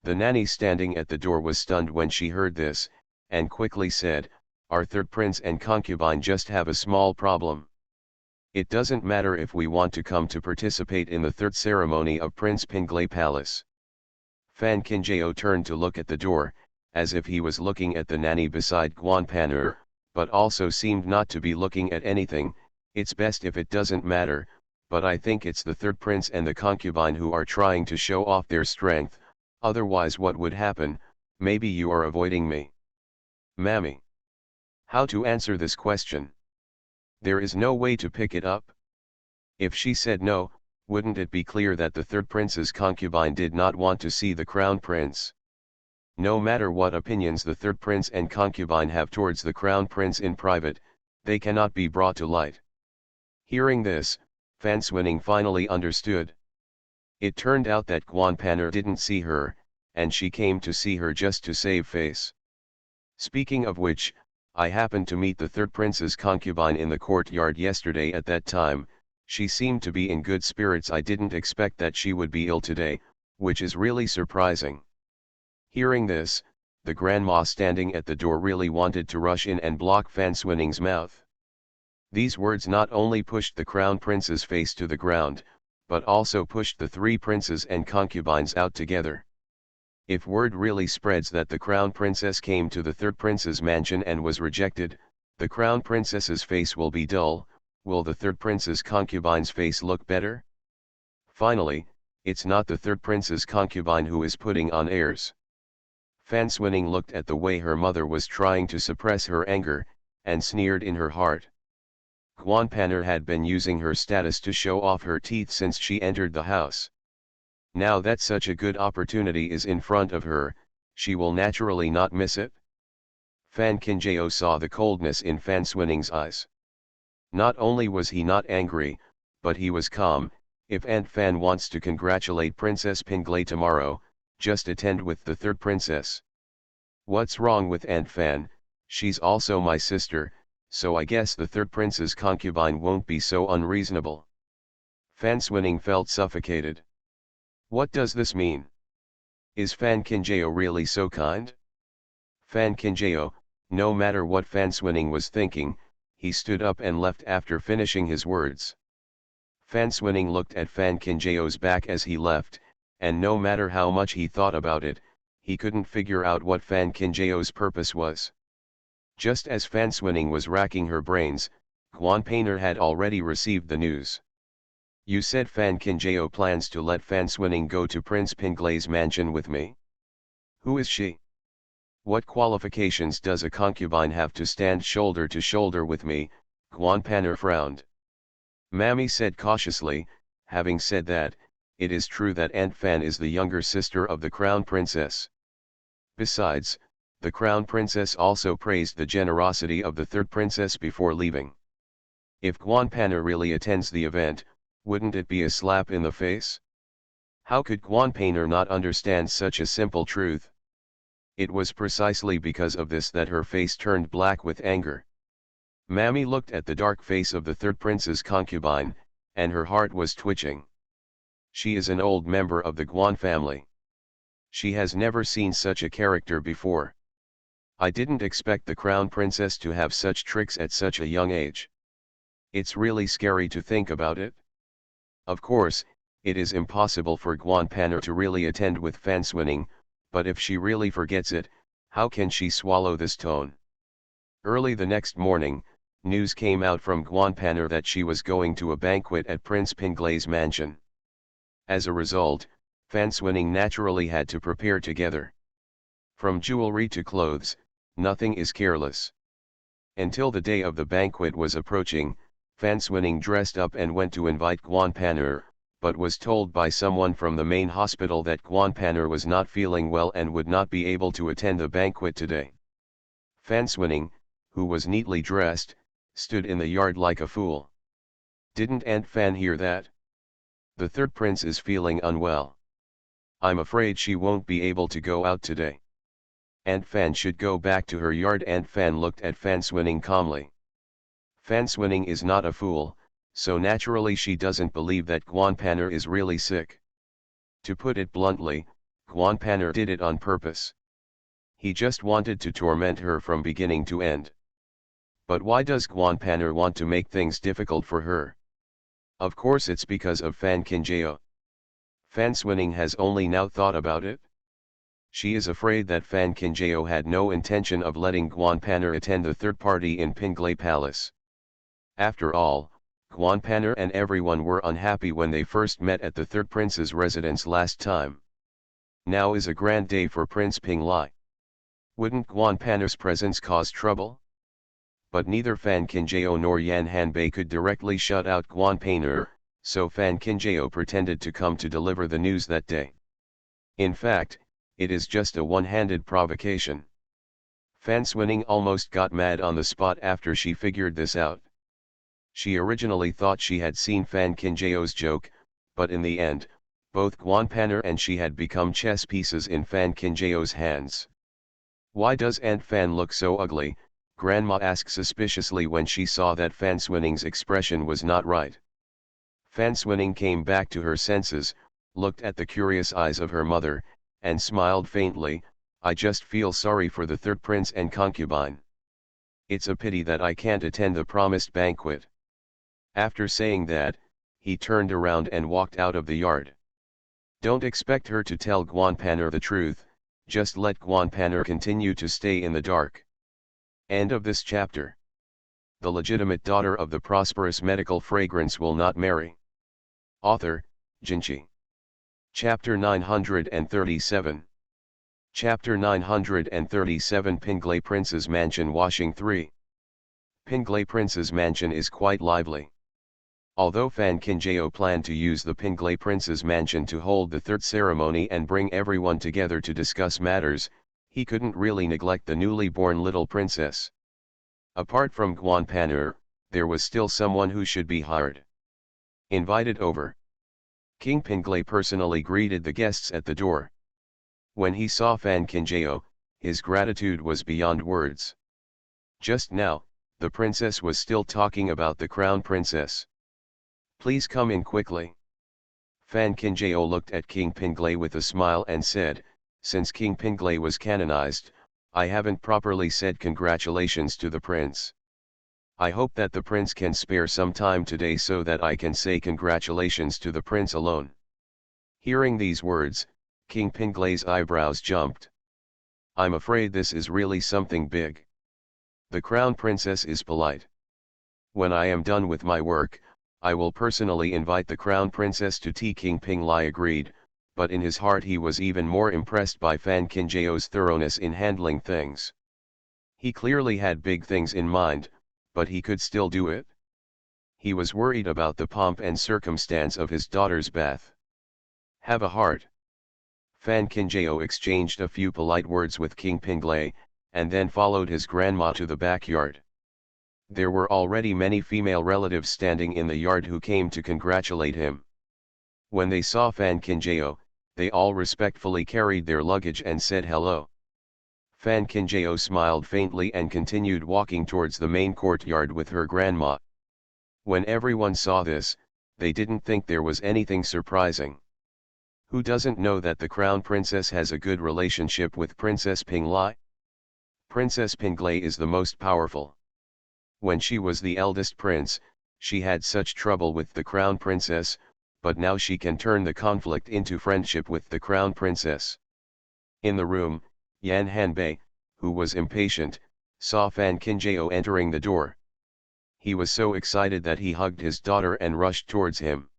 The nanny standing at the door was stunned when she heard this, and quickly said, our third prince and concubine just have a small problem. It doesn't matter if we want to come to participate in the third ceremony of Prince Pinglay Palace. Fan Kinjao turned to look at the door, as if he was looking at the nanny beside Guan Panur, but also seemed not to be looking at anything. It's best if it doesn't matter, but I think it's the third prince and the concubine who are trying to show off their strength, otherwise what would happen? Maybe you are avoiding me. Mammy. How to answer this question? There is no way to pick it up. If she said no, wouldn't it be clear that the third prince's concubine did not want to see the crown prince? No matter what opinions the third prince and concubine have towards the crown prince in private, they cannot be brought to light. Hearing this, Fan Swinning finally understood. It turned out that Guan Panur didn't see her, and she came to see her just to save face. Speaking of which, I happened to meet the third prince's concubine in the courtyard yesterday. At that time, she seemed to be in good spirits. I didn't expect that she would be ill today, which is really surprising. Hearing this, the grandma standing at the door really wanted to rush in and block Fan Swinning's mouth. These words not only pushed the crown prince's face to the ground, but also pushed the three princes and concubines out together. If word really spreads that the crown princess came to the third prince's mansion and was rejected, the crown princess's face will be dull. Will the third prince's concubine's face look better? Finally, it's not the third prince's concubine who is putting on airs. Fan Swinning looked at the way her mother was trying to suppress her anger, and sneered in her heart. Guan Panur had been using her status to show off her teeth since she entered the house. Now that such a good opportunity is in front of her, she will naturally not miss it. Fan Kinjao saw the coldness in Fan Swinning's eyes. Not only was he not angry, but he was calm. If Aunt Fan wants to congratulate Princess Pinglay tomorrow, just attend with the third princess. What's wrong with Aunt Fan? She's also my sister, so I guess the third prince's concubine won't be so unreasonable. Fan Swinning felt suffocated. What does this mean? Is Fan Kinjao really so kind? Fan Kinjao, no matter what Fan Swinning was thinking, he stood up and left after finishing his words. Fan Swinning looked at Fan Kinjao's back as he left, and no matter how much he thought about it, he couldn't figure out what Fan Kinjao's purpose was. Just as Fan Swinning was racking her brains, Guan Panur had already received the news. You said Fan Kinjao plans to let Fan Swinning go to Prince Pinglay's mansion with me? Who is she? What qualifications does a concubine have to stand shoulder to shoulder with me? Guan Panur frowned. Mammy said cautiously. Having said that, it is true that Aunt Fan is the younger sister of the crown princess. Besides, the crown princess also praised the generosity of the third princess before leaving. If Guan Panur really attends the event, wouldn't it be a slap in the face? How could Guan Panur not understand such a simple truth? It was precisely because of this that her face turned black with anger. Mammy looked at the dark face of the third prince's concubine, and her heart was twitching. She is an old member of the Guan family. She has never seen such a character before. I didn't expect the crown princess to have such tricks at such a young age. It's really scary to think about it. Of course, it is impossible for Guan Panur to really attend with Fan Swinning, but if she really forgets it, how can she swallow this tone? Early the next morning, news came out from Guan Panur that she was going to a banquet at Prince Pinglay's mansion. As a result, Fan Swinning naturally had to prepare together. From jewelry to clothes, nothing is careless. Until the day of the banquet was approaching, Fan Swinning dressed up and went to invite Guan Panur, but was told by someone from the main hospital that Guan Panur was not feeling well and would not be able to attend the banquet today. Fan Swinning, who was neatly dressed, stood in the yard like a fool. Didn't Aunt Fan hear that? The third prince is feeling unwell. I'm afraid she won't be able to go out today. Aunt Fan should go back to her yard. Aunt Fan looked at Fan Swinning calmly. Fan Swinning is not a fool, so naturally she doesn't believe that Guan Panur is really sick. To put it bluntly, Guan Panur did it on purpose. He just wanted to torment her from beginning to end. But why does Guan Panur want to make things difficult for her? Of course it's because of Fan Kinjao. Fan Swinning has only now thought about it. She is afraid that Fan Kinjao had no intention of letting Guan Panner attend the third party in Pinglai Palace. After all, Guan Panner and everyone were unhappy when they first met at the third prince's residence last time. Now is a grand day for Prince Pinglai. Wouldn't Guan Panner's presence cause trouble? But neither Fan Kinjao nor Yan Hanbei could directly shut out Guan Panner, so Fan Kinjao pretended to come to deliver the news that day. In fact, it is just a one-handed provocation. Fan Swinning almost got mad on the spot after she figured this out. She originally thought she had seen Fan Kinjao's joke, but in the end, both Guan Panner and she had become chess pieces in Fan Kinjao's hands. "Why does Aunt Fan look so ugly?" Grandma asked suspiciously when she saw that Fan Swinning's expression was not right. Fan Swinning came back to her senses, looked at the curious eyes of her mother, and smiled faintly. "I just feel sorry for the third prince and concubine. It's a pity that I can't attend the promised banquet." After saying that, he turned around and walked out of the yard. Don't expect her to tell Guan Panner the truth, just let Guan Panner continue to stay in the dark. End of this chapter. The legitimate daughter of the prosperous medical fragrance will not marry. Author, Jinchi. Chapter 937. Chapter 937 Pinglai Prince's Mansion Washing 3. Pinglai Prince's Mansion is quite lively. Although Fan Kinjao planned to use the Pinglai Prince's Mansion to hold the third ceremony and bring everyone together to discuss matters, he couldn't really neglect the newly born little princess. Apart from Guan Panner, there was still someone who should be hired. Invited over. King Pinglai personally greeted the guests at the door. When he saw Fan Kinjao, his gratitude was beyond words. Just now, the princess was still talking about the crown princess. "Please come in quickly." Fan Kinjao looked at King Pinglai with a smile and said, "Since King Pinglai was canonized, I haven't properly said congratulations to the prince. I hope that the prince can spare some time today so that I can say congratulations to the prince alone." Hearing these words, King Pinglai's eyebrows jumped. "I'm afraid this is really something big. The crown princess is polite. When I am done with my work, I will personally invite the crown princess to tea." King Pinglai agreed, but in his heart he was even more impressed by Fan Kinjao's thoroughness in handling things. He clearly had big things in mind, but he could still do it. He was worried about the pomp and circumstance of his daughter's bath. "Have a heart." Fan Kinjao exchanged a few polite words with King Pinglai, and then followed his grandma to the backyard. There were already many female relatives standing in the yard who came to congratulate him. When they saw Fan Kinjao, they all respectfully carried their luggage and said hello. Fan Kinjao smiled faintly and continued walking towards the main courtyard with her grandma. When everyone saw this, they didn't think there was anything surprising. Who doesn't know that the crown princess has a good relationship with Princess Pinglai? Princess Pinglai is the most powerful. When she was the eldest prince, she had such trouble with the crown princess, but now she can turn the conflict into friendship with the crown princess. In the room, Yan Hanbei, who was impatient, saw Fan Kinjao entering the door. He was so excited that he hugged his daughter and rushed towards him.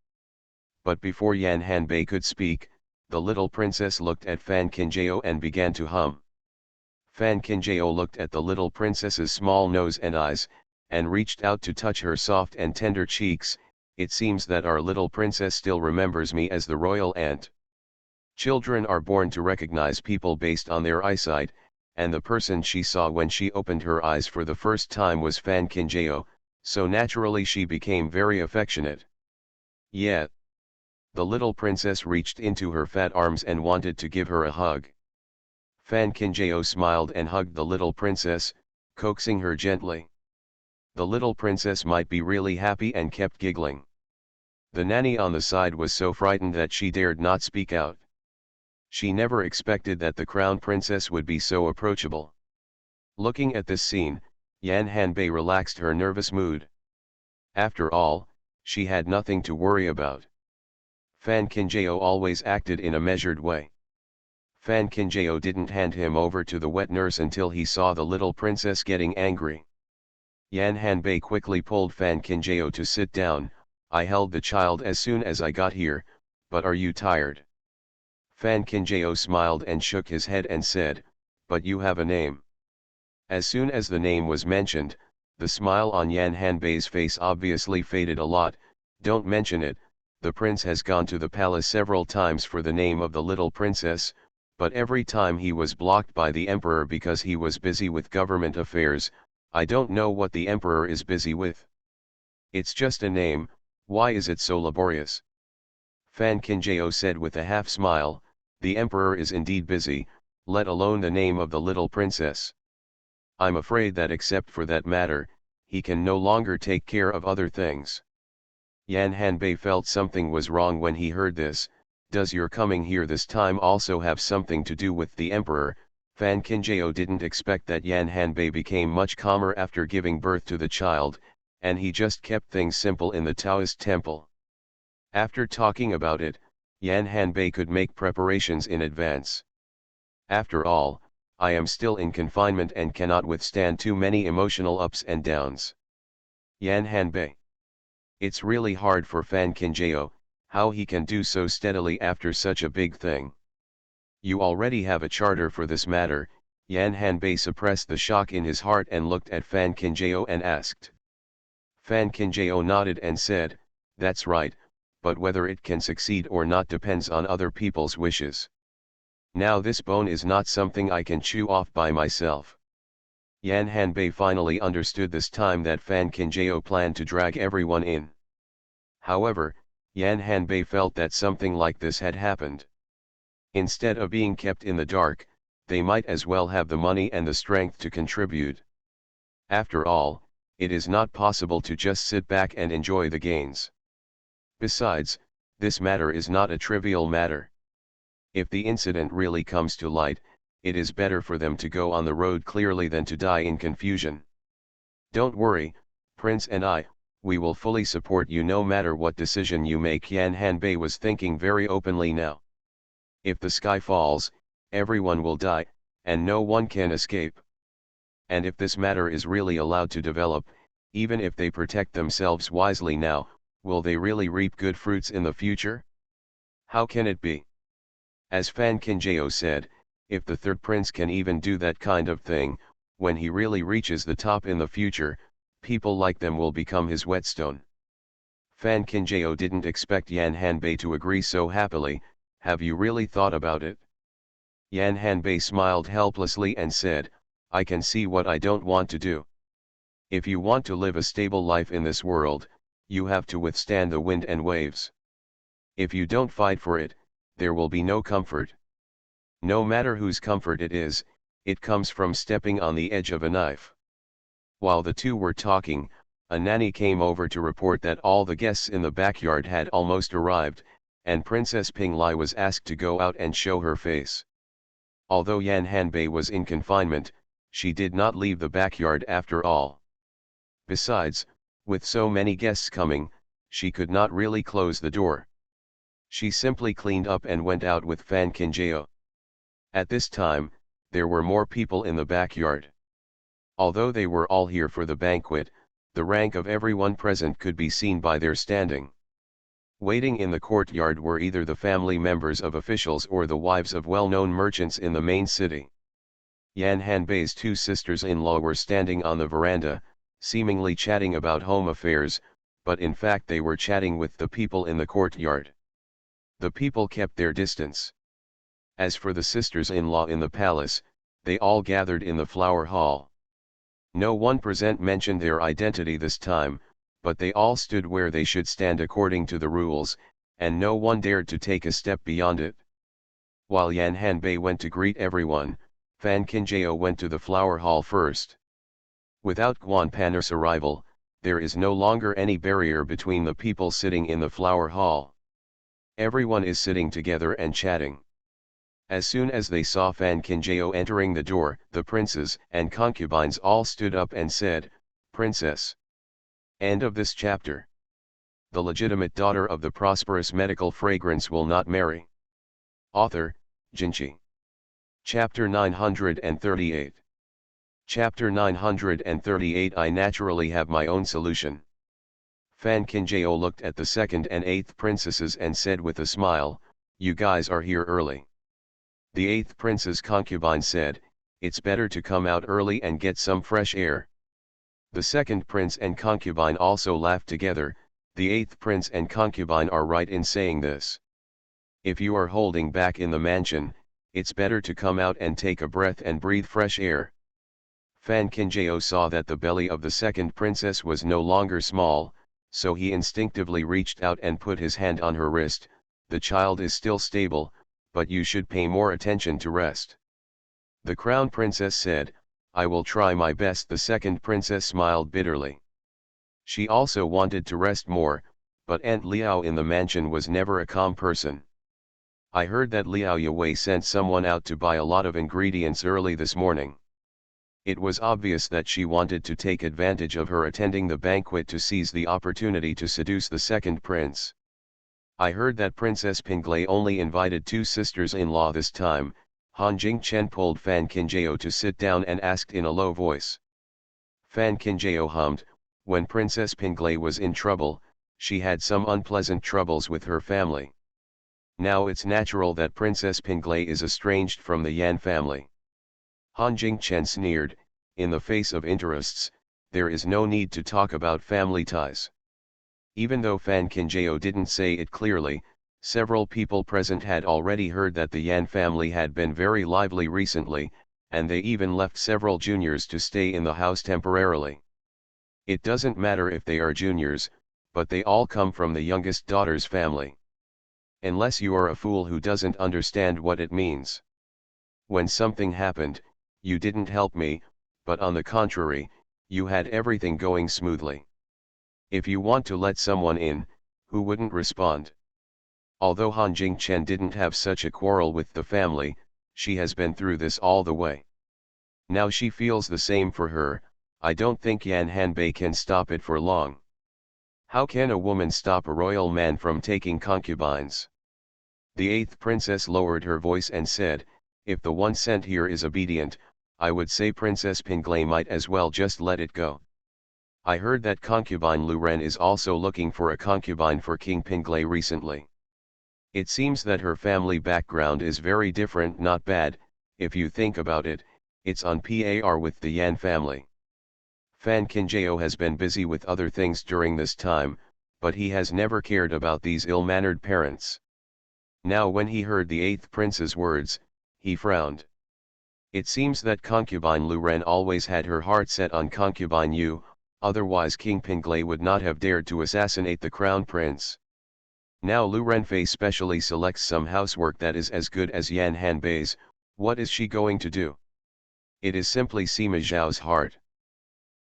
But before Yan Hanbei could speak, the little princess looked at Fan Kinjao and began to hum. Fan Kinjao looked at the little princess's small nose and eyes, and reached out to touch her soft and tender cheeks. "It seems that our little princess still remembers me as the royal aunt." Children are born to recognize people based on their eyesight, and the person she saw when she opened her eyes for the first time was Fan Kinjao, so naturally she became very affectionate. "Yeah." The little princess reached into her fat arms and wanted to give her a hug. Fan Kinjao smiled and hugged the little princess, coaxing her gently. The little princess might be really happy and kept giggling. The nanny on the side was so frightened that she dared not speak out. She never expected that the crown princess would be so approachable. Looking at this scene, Yan Hanbei relaxed her nervous mood. After all, She had nothing to worry about. Fan Kinjao always acted in a measured way. Fan Kinjao didn't hand him over to the wet nurse until he saw the little princess getting angry. Yan Hanbei quickly pulled Fan Kinjao to sit down. I held the child as soon as I got here, but are you tired? Fan Kinjao smiled and shook his head and said, but you have a name. As soon as the name was mentioned, the smile on Yan Hanbei's face obviously faded a lot. Don't mention it, the prince has gone to the palace several times for the name of the little princess, but every time he was blocked by the emperor because he was busy with government affairs. I don't know what the emperor is busy with. It's just a name, why is it so laborious? Fan Kinjao said with a half smile, the emperor is indeed busy, let alone the name of the little princess. I'm afraid that except for that matter, he can no longer take care of other things. Yan Hanbei felt something was wrong when he heard this. Does your coming here this time also have something to do with the emperor? Fan Kinjao didn't expect that Yan Hanbei became much calmer after giving birth to the child, and he just kept things simple in the Taoist temple. After talking about it, Yan Hanbei could make preparations in advance. After all, I am still in confinement and cannot withstand too many emotional ups and downs. Yan Hanbei. It's really hard for Fan Kinjao, how he can do so steadily after such a big thing. You already have a charter for this matter. Yan Hanbei suppressed the shock in his heart and looked at Fan Kinjao and asked. Fan Kinjao nodded and said, that's right, but whether it can succeed or not depends on other people's wishes. Now this bone is not something I can chew off by myself. Yan Hanbei finally understood this time that Fan Kinjao planned to drag everyone in. However, Yan Hanbei felt that something like this had happened. Instead of being kept in the dark, they might as well have the money and the strength to contribute. After all, it is not possible to just sit back and enjoy the gains. Besides, this matter is not a trivial matter. If the incident really comes to light, it is better for them to go on the road clearly than to die in confusion. Don't worry, Prince and we will fully support you no matter what decision you make. Yan Hanbei was thinking very openly now. If the sky falls, everyone will die, and no one can escape. And if this matter is really allowed to develop, even if they protect themselves wisely now, will they really reap good fruits in the future? How can it be? As Fan Kinjao said, if the third prince can even do that kind of thing, when he really reaches the top in the future, people like them will become his whetstone. Fan Kinjao didn't expect Yan Hanbei to agree so happily. Have you really thought about it? Yan Hanbei smiled helplessly and said, I can see what I don't want to do. If you want to live a stable life in this world, you have to withstand the wind and waves. If you don't fight for it, there will be no comfort. No matter whose comfort it is, it comes from stepping on the edge of a knife. While the two were talking, a nanny came over to report that all the guests in the backyard had almost arrived, and Princess Ping Lai was asked to go out and show her face. Although Yan Hanbei was in confinement, she did not leave the backyard after all. Besides, with so many guests coming, she could not really close the door. She simply cleaned up and went out with Fan Kinjao. At this time, there were more people in the backyard. Although they were all here for the banquet, the rank of everyone present could be seen by their standing. Waiting in the courtyard were either the family members of officials or the wives of well-known merchants in the main city. Yan Hanbei's two sisters-in-law were standing on the veranda, seemingly chatting about home affairs, but in fact they were chatting with the people in the courtyard. The people kept their distance. As for the sisters-in-law in the palace, they all gathered in the flower hall. No one present mentioned their identity this time, but they all stood where they should stand according to the rules, and no one dared to take a step beyond it. While Yan Hanbei went to greet everyone, Fan Kinjao went to the flower hall first. Without Guan Pan'er's arrival, there is no longer any barrier between the people sitting in the flower hall. Everyone is sitting together and chatting. As soon as they saw Fan Kinjao entering the door, the princes and concubines all stood up and said, Princess. End of this chapter. The legitimate daughter of the prosperous medical fragrance will not marry. Author, Jinchi. Chapter 938. Chapter 938. I naturally have my own solution. Fan Kinjao looked at the second and eighth princesses and said with a smile, "You guys are here early." The eighth prince's concubine said, "It's better to come out early and get some fresh air." The second prince and concubine also laughed together. The eighth prince and concubine are right in saying this. If you are holding back in the mansion, it's better to come out and take a breath and breathe fresh air. Fan Kinjao saw that the belly of the second princess was no longer small, so he instinctively reached out and put his hand on her wrist. "The child is still stable, but you should pay more attention to rest." The crown princess said, "I will try my best." The second princess smiled bitterly. She also wanted to rest more, but Aunt Liao in the mansion was never a calm person. "I heard that Liao Yue sent someone out to buy a lot of ingredients early this morning." It was obvious that she wanted to take advantage of her attending the banquet to seize the opportunity to seduce the second prince. "I heard that Princess Pinglay only invited 2 sisters-in-law this time." Han Jingchen pulled Fan Kinjao to sit down and asked in a low voice. Fan Kinjao hummed. When Princess Pinglay was in trouble, she had some unpleasant troubles with her family. Now it's natural that Princess Pinglay is estranged from the Yan family. Han Jingchen sneered, "In the face of interests, there is no need to talk about family ties." Even though Fan Kinjao didn't say it clearly, several people present had already heard that the Yan family had been very lively recently, and they even left several juniors to stay in the house temporarily. It doesn't matter if they are juniors, but they all come from the youngest daughter's family. Unless you are a fool who doesn't understand what it means. When something happened, you didn't help me, but on the contrary, you had everything going smoothly. If you want to let someone in, who wouldn't respond? Although Han Jingchen didn't have such a quarrel with the family, she has been through this all the way. Now she feels the same for her. I don't think Yan Hanbei can stop it for long. How can a woman stop a royal man from taking concubines? The eighth princess lowered her voice and said, "If the one sent here is obedient, I would say Princess Pinglay might as well just let it go." I heard that concubine Lu Ren is also looking for a concubine for King Pinglay recently. It seems that her family background is very different. Not bad, if you think about it, it's on par with the Yan family. Fan Kinjao has been busy with other things during this time, but he has never cared about these ill-mannered parents. Now when he heard the eighth prince's words, he frowned. It seems that concubine Lu Ren always had her heart set on concubine Yu, otherwise King Pinglay would not have dared to assassinate the crown prince. Now Lu Renfei specially selects some housework that is as good as Yan Hanbei's. What is she going to do? It is simply Sima Zhao's heart.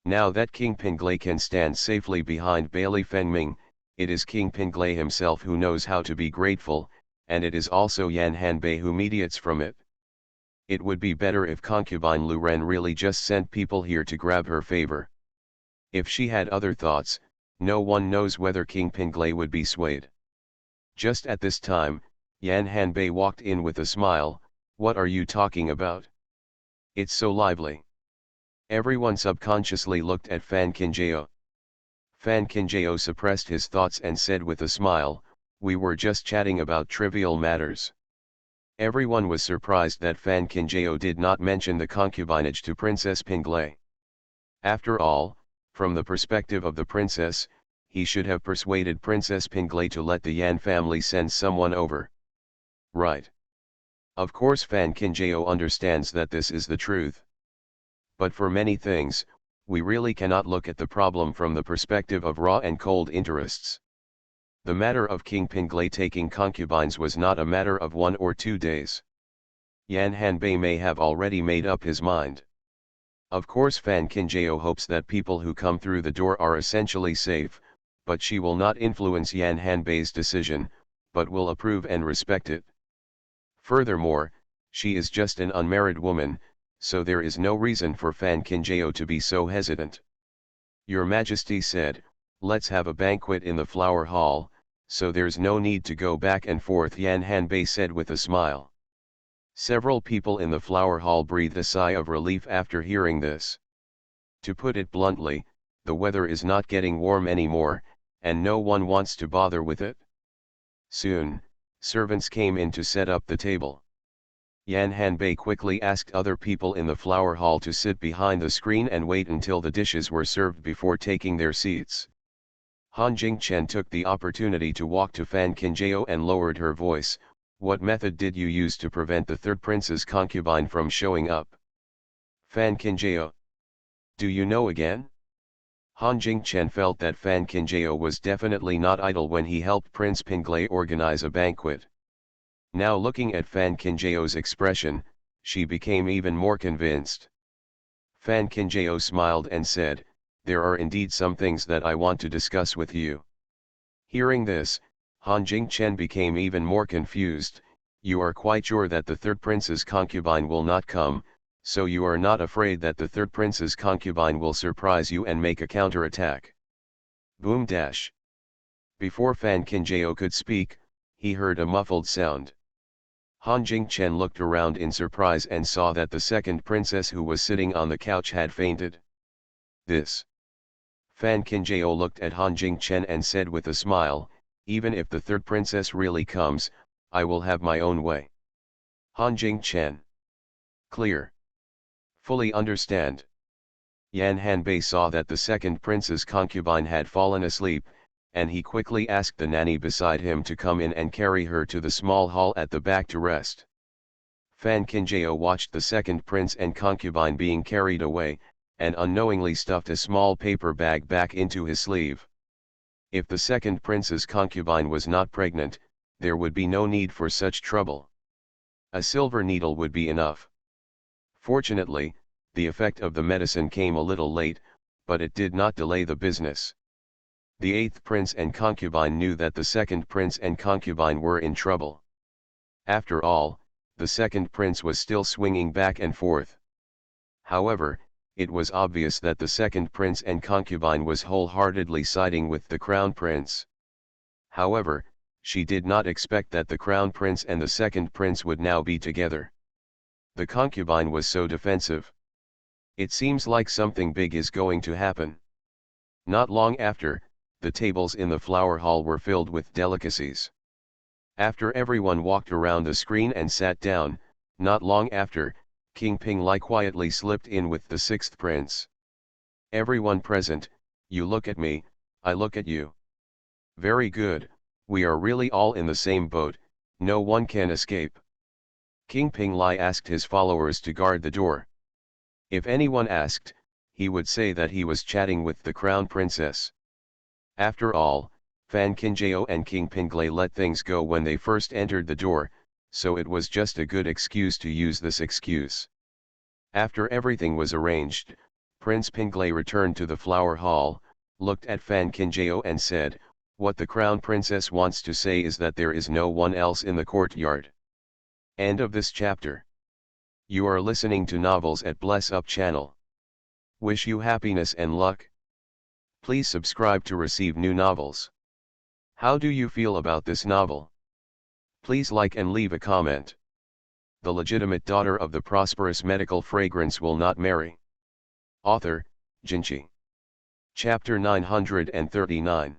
Now that King Pinglay can stand safely behind Bailey Fengming, it is King Pinglay himself who knows how to be grateful, and it is also Yan Hanbei who mediates from it. It would be better if concubine Lu Ren really just sent people here to grab her favor. If she had other thoughts, no one knows whether King Pinglay would be swayed. Just at this time, Yan Hanbei walked in with a smile. "What are you talking about? It's so lively." Everyone subconsciously looked at Fan Kinjao. Fan Kinjao suppressed his thoughts and said with a smile, "We were just chatting about trivial matters." Everyone was surprised that Fan Kinjao did not mention the concubinage to Princess Pinglay. After all, from the perspective of the princess, he should have persuaded Princess Pinglay to let the Yan family send someone over. Right. Of course Fan Kinjao understands that this is the truth. But for many things, we really cannot look at the problem from the perspective of raw and cold interests. The matter of King Pinglay taking concubines was not a matter of 1 or 2 days. Yan Hanbei may have already made up his mind. Of course Fan Kinjao hopes that people who come through the door are essentially safe, but she will not influence Yan Hanbei's decision, but will approve and respect it. Furthermore, she is just an unmarried woman, so there is no reason for Fan Kinjao to be so hesitant. Your Majesty said, Let's have a banquet in the flower hall, so there's no need to go back and forth, Yan Hanbei said with a smile. Several people in the flower hall breathed a sigh of relief after hearing this. To put it bluntly, the weather is not getting warm anymore, and no one wants to bother with it. Soon, servants came in to set up the table. Yan Hanbei quickly asked other people in the flower hall to sit behind the screen and wait until the dishes were served before taking their seats. Han Jingchen took the opportunity to walk to Fan Qinjiao and lowered her voice. What method did you use to prevent the third prince's concubine from showing up? Fan Qinjiao. Do you know again? Han Jingchen felt that Fan Qinjiao was definitely not idle when he helped Prince Pinglai organize a banquet. Now looking at Fan Qinjiao's expression, she became even more convinced. Fan Qinjiao smiled and said, there are indeed some things that I want to discuss with you. Hearing this, Han Jingchen became even more confused. You are quite sure that the third prince's concubine will not come, so you are not afraid that the third prince's concubine will surprise you and make a counterattack? Boom dash. Before Fan Qinjiao could speak, he heard a muffled sound. Han Jingchen looked around in surprise and saw that the second princess who was sitting on the couch had fainted. This. Fan Qinjiao looked at Han Jingchen and said with a smile, even if the third princess really comes, I will have my own way. Han Jingchen. Clear. Fully understand. Yan Hanbei saw that the second prince's concubine had fallen asleep, and he quickly asked the nanny beside him to come in and carry her to the small hall at the back to rest. Fan Qinjiao watched the second prince and concubine being carried away, and unknowingly stuffed a small paper bag back into his sleeve. If the second prince's concubine was not pregnant, there would be no need for such trouble. A silver needle would be enough. Fortunately, the effect of the medicine came a little late, but it did not delay the business. The eighth prince and concubine knew that the second prince and concubine were in trouble. After all, the second prince was still swinging back and forth. However, it was obvious that the second prince and concubine was wholeheartedly siding with the crown prince. However, she did not expect that the crown prince and the second prince would now be together. The concubine was so defensive. It seems like something big is going to happen. Not long after, the tables in the flower hall were filled with delicacies. After everyone walked around the screen and sat down, not long after, King Pinglai quietly slipped in with the sixth prince. Everyone present, you look at me, I look at you. Very good, we are really all in the same boat, no one can escape. King Pinglai asked his followers to guard the door. If anyone asked, he would say that he was chatting with the crown princess. After all, Fan Qinjiao and King Pinglai let things go when they first entered the door, so it was just a good excuse to use this excuse. After everything was arranged, Prince Pinglai returned to the flower hall, looked at Fan Qinjiao and said, what the crown princess wants to say is that there is no one else in the courtyard. End of this chapter. You are listening to novels at Bless Up channel. Wish you happiness and luck. Please subscribe to receive new novels. How do you feel about this novel? Please like and leave a comment. The legitimate daughter of the prosperous medical fragrance will not marry. Author, Jinchi. Chapter 939.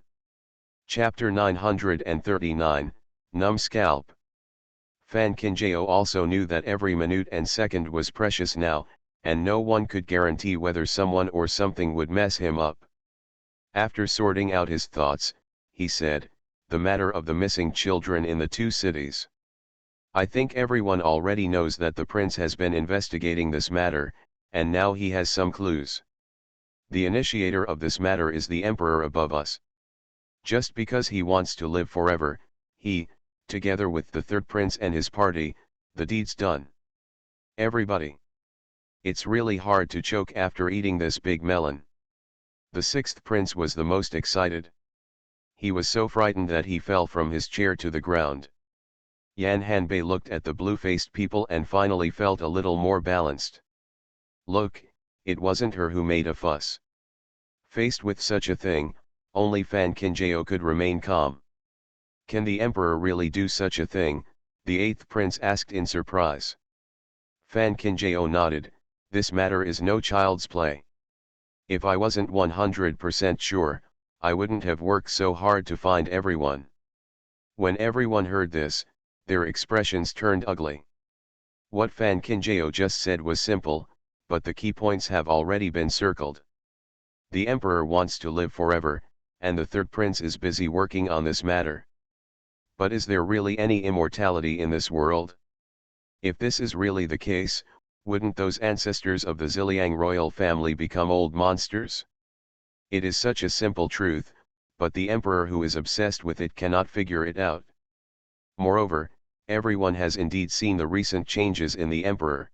Chapter 939, Numbscalp. Fan Qinjiao also knew that every minute and second was precious now, and no one could guarantee whether someone or something would mess him up. After sorting out his thoughts, he said, the matter of the missing children in the two cities. I think everyone already knows that the prince has been investigating this matter, and now he has some clues. The initiator of this matter is the emperor above us. Just because he wants to live forever, he, together with the third prince and his party, the deed's done. Everybody. It's really hard to choke after eating this big melon. The sixth prince was the most excited. He was so frightened that he fell from his chair to the ground. Yan Hanbei looked at the blue-faced people and finally felt a little more balanced. Look, it wasn't her who made a fuss. Faced with such a thing, Only Fan Kinjao could remain calm. Can the emperor really do such a thing? The eighth prince asked in surprise. Fan Kinjao nodded. This matter is no child's play. If I wasn't 100% sure, I wouldn't have worked so hard to find everyone. When everyone heard this, their expressions turned ugly. What Fan Kinjao just said was simple, but the key points have already been circled. The emperor wants to live forever, and the third prince is busy working on this matter. But is there really any immortality in this world? If this is really the case, wouldn't those ancestors of the Ziliang royal family become old monsters? It is such a simple truth, but the emperor who is obsessed with it cannot figure it out. Moreover, everyone has indeed seen the recent changes in the emperor.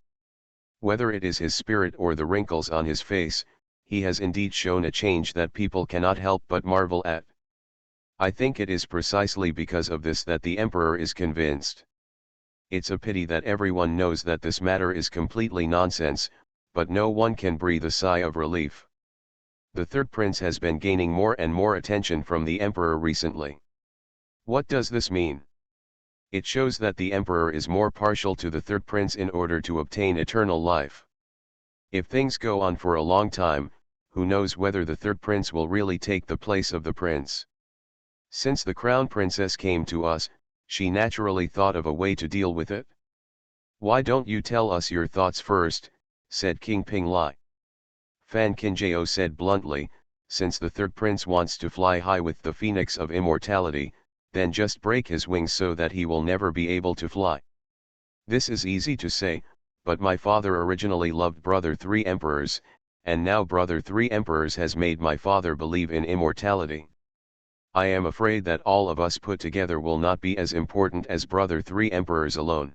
Whether it is his spirit or the wrinkles on his face, he has indeed shown a change that people cannot help but marvel at. I think it is precisely because of this that the emperor is convinced. It's a pity that everyone knows that this matter is completely nonsense, but no one can breathe a sigh of relief. The third prince has been gaining more and more attention from the emperor recently. What does this mean? It shows that the emperor is more partial to the third prince in order to obtain eternal life. If things go on for a long time, who knows whether the third prince will really take the place of the prince. Since the crown princess came to us, she naturally thought of a way to deal with it. Why don't you tell us your thoughts first, said King Pinglai. Fan Kinjao said bluntly, since the third prince wants to fly high with the phoenix of immortality, then just break his wings so that he will never be able to fly. This is easy to say, but my father originally loved Brother Three Emperors, and now Brother Three Emperors has made my father believe in immortality. I am afraid that all of us put together will not be as important as Brother Three Emperors alone.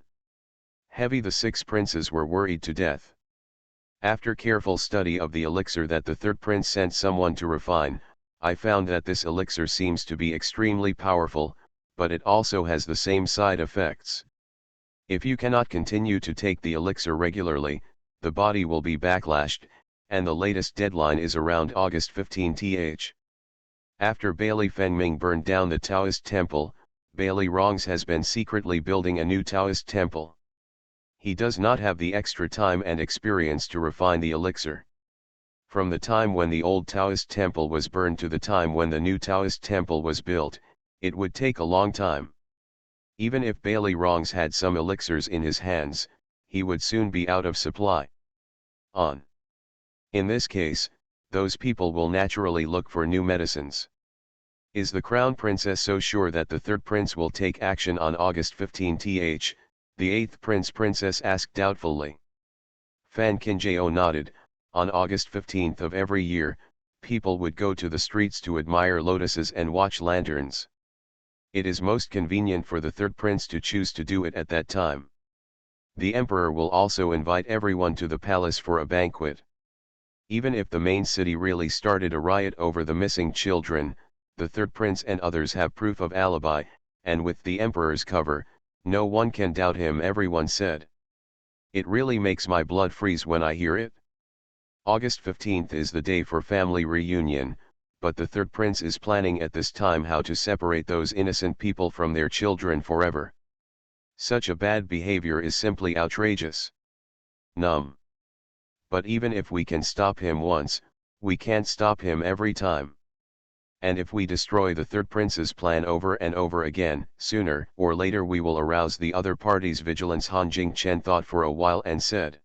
Heavy the six princes were worried to death. After careful study of the elixir that the third prince sent someone to refine, I found that this elixir seems to be extremely powerful, but it also has the same side effects. If you cannot continue to take the elixir regularly, the body will be backlashed, and the latest deadline is around August 15th. After Bailey Fengming burned down the Taoist temple, Bailey Rongs has been secretly building a new Taoist temple. He does not have the extra time and experience to refine the elixir. From the time when the old Taoist temple was burned to the time when the new Taoist temple was built, it would take a long time. Even if Bailey Rongs had some elixirs in his hands, he would soon be out of supply. In this case, those people will naturally look for new medicines. Is the crown princess so sure that the third prince will take action on August 15th? The eighth princess asked doubtfully. Fan Kinjao nodded. On August 15th of every year, people would go to the streets to admire lotuses and watch lanterns. It is most convenient for the third prince to choose to do it at that time. The emperor will also invite everyone to the palace for a banquet. Even if the main city really started a riot over the missing children, the third prince and others have proof of alibi, and with the emperor's cover, no one can doubt him, everyone said. It really makes my blood freeze when I hear it. August 15th is the day for family reunion, but the third prince is planning at this time how to separate those innocent people from their children forever. Such a bad behavior is simply outrageous. But even if we can stop him once, we can't stop him every time. And if we destroy the third prince's plan over and over again, sooner or later we will arouse the other party's vigilance. Han Jingchen thought for a while and said.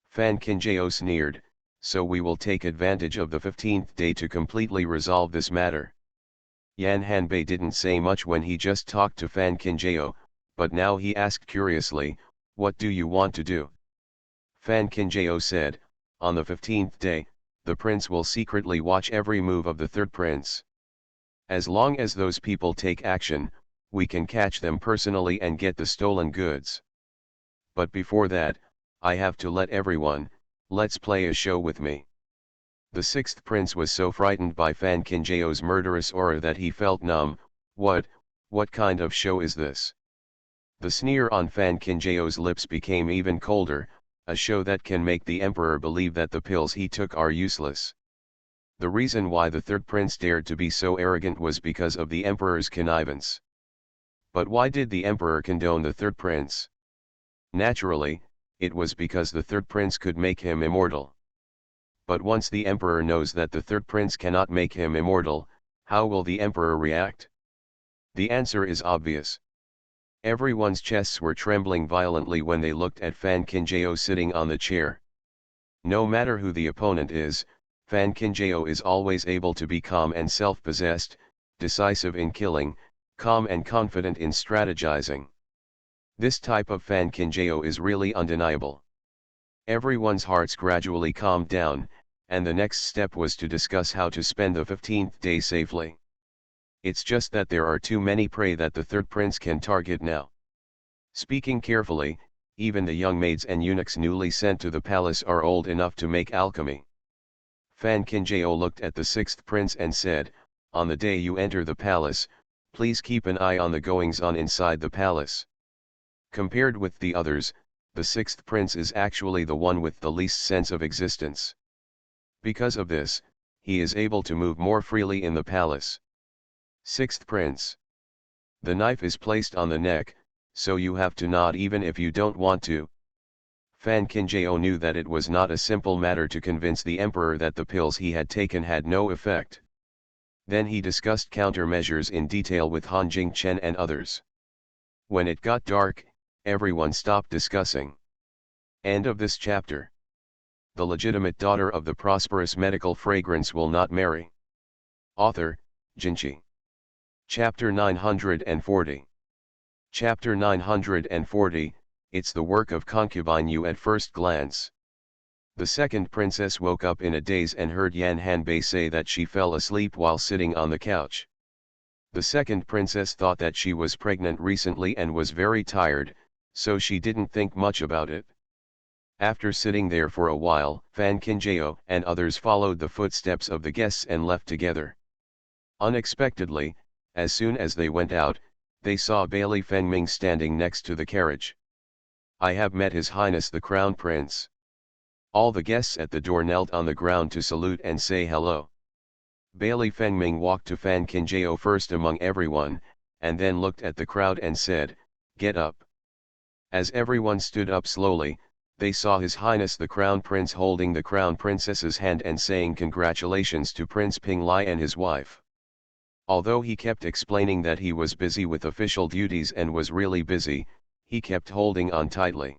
Fan Kinjao sneered, so we will take advantage of the 15th day to completely resolve this matter. Yan Hanbei didn't say much when he just talked to Fan Kinjao, but now he asked curiously, what do you want to do? Fan Kinjao said, on the 15th day, the prince will secretly watch every move of the third prince. As long as those people take action, we can catch them personally and get the stolen goods. But before that, I have to let everyone, let's play a show with me. The sixth prince was so frightened by Fan Kinjao's murderous aura that he felt numb. What kind of show is this? The sneer on Fan Kinjao's lips became even colder. A show that can make the emperor believe that the pills he took are useless. The reason why the third prince dared to be so arrogant was because of the emperor's connivance. But why did the emperor condone the third prince? Naturally, it was because the third prince could make him immortal. But once the emperor knows that the third prince cannot make him immortal, how will the emperor react? The answer is obvious. Everyone's chests were trembling violently when they looked at Fan Kinjao sitting on the chair. No matter who the opponent is, Fan Kinjao is always able to be calm and self-possessed, decisive in killing, calm and confident in strategizing. This type of Fan Kinjao is really undeniable. Everyone's hearts gradually calmed down, and the next step was to discuss how to spend the 15th day safely. It's just that there are too many prey that the third prince can target now. Speaking carefully, even the young maids and eunuchs newly sent to the palace are old enough to make alchemy. Fan Kinjao looked at the sixth prince and said, "On the day you enter the palace, please keep an eye on the goings-on inside the palace." Compared with the others, the sixth prince is actually the one with the least sense of existence. Because of this, he is able to move more freely in the palace. Sixth prince. The knife is placed on the neck, so you have to nod even if you don't want to. Fan Kinjao knew that it was not a simple matter to convince the emperor that the pills he had taken had no effect. Then he discussed countermeasures in detail with Han Jingchen and others. When it got dark, everyone stopped discussing. End of this chapter. The legitimate daughter of the prosperous medical fragrance will not marry. Author, Jinchi. Chapter 940. Chapter 940, It's the work of concubine you at first glance. The second princess woke up in a daze and heard Yan Hanbei say that she fell asleep while sitting on the couch. The second princess thought that she was pregnant recently and was very tired, so she didn't think much about it. After sitting there for a while, Fan Kinjao and others followed the footsteps of the guests and left together. Unexpectedly, as soon as they went out, they saw Bailey Fengming standing next to the carriage. "I have met His Highness the Crown Prince." All the guests at the door knelt on the ground to salute and say hello. Bailey Fengming walked to Fan Kinjao first among everyone, and then looked at the crowd and said, "Get up." As everyone stood up slowly, they saw His Highness the Crown Prince holding the Crown Princess's hand and saying congratulations to Prince Pinglai and his wife. Although he kept explaining that he was busy with official duties and was really busy, he kept holding on tightly.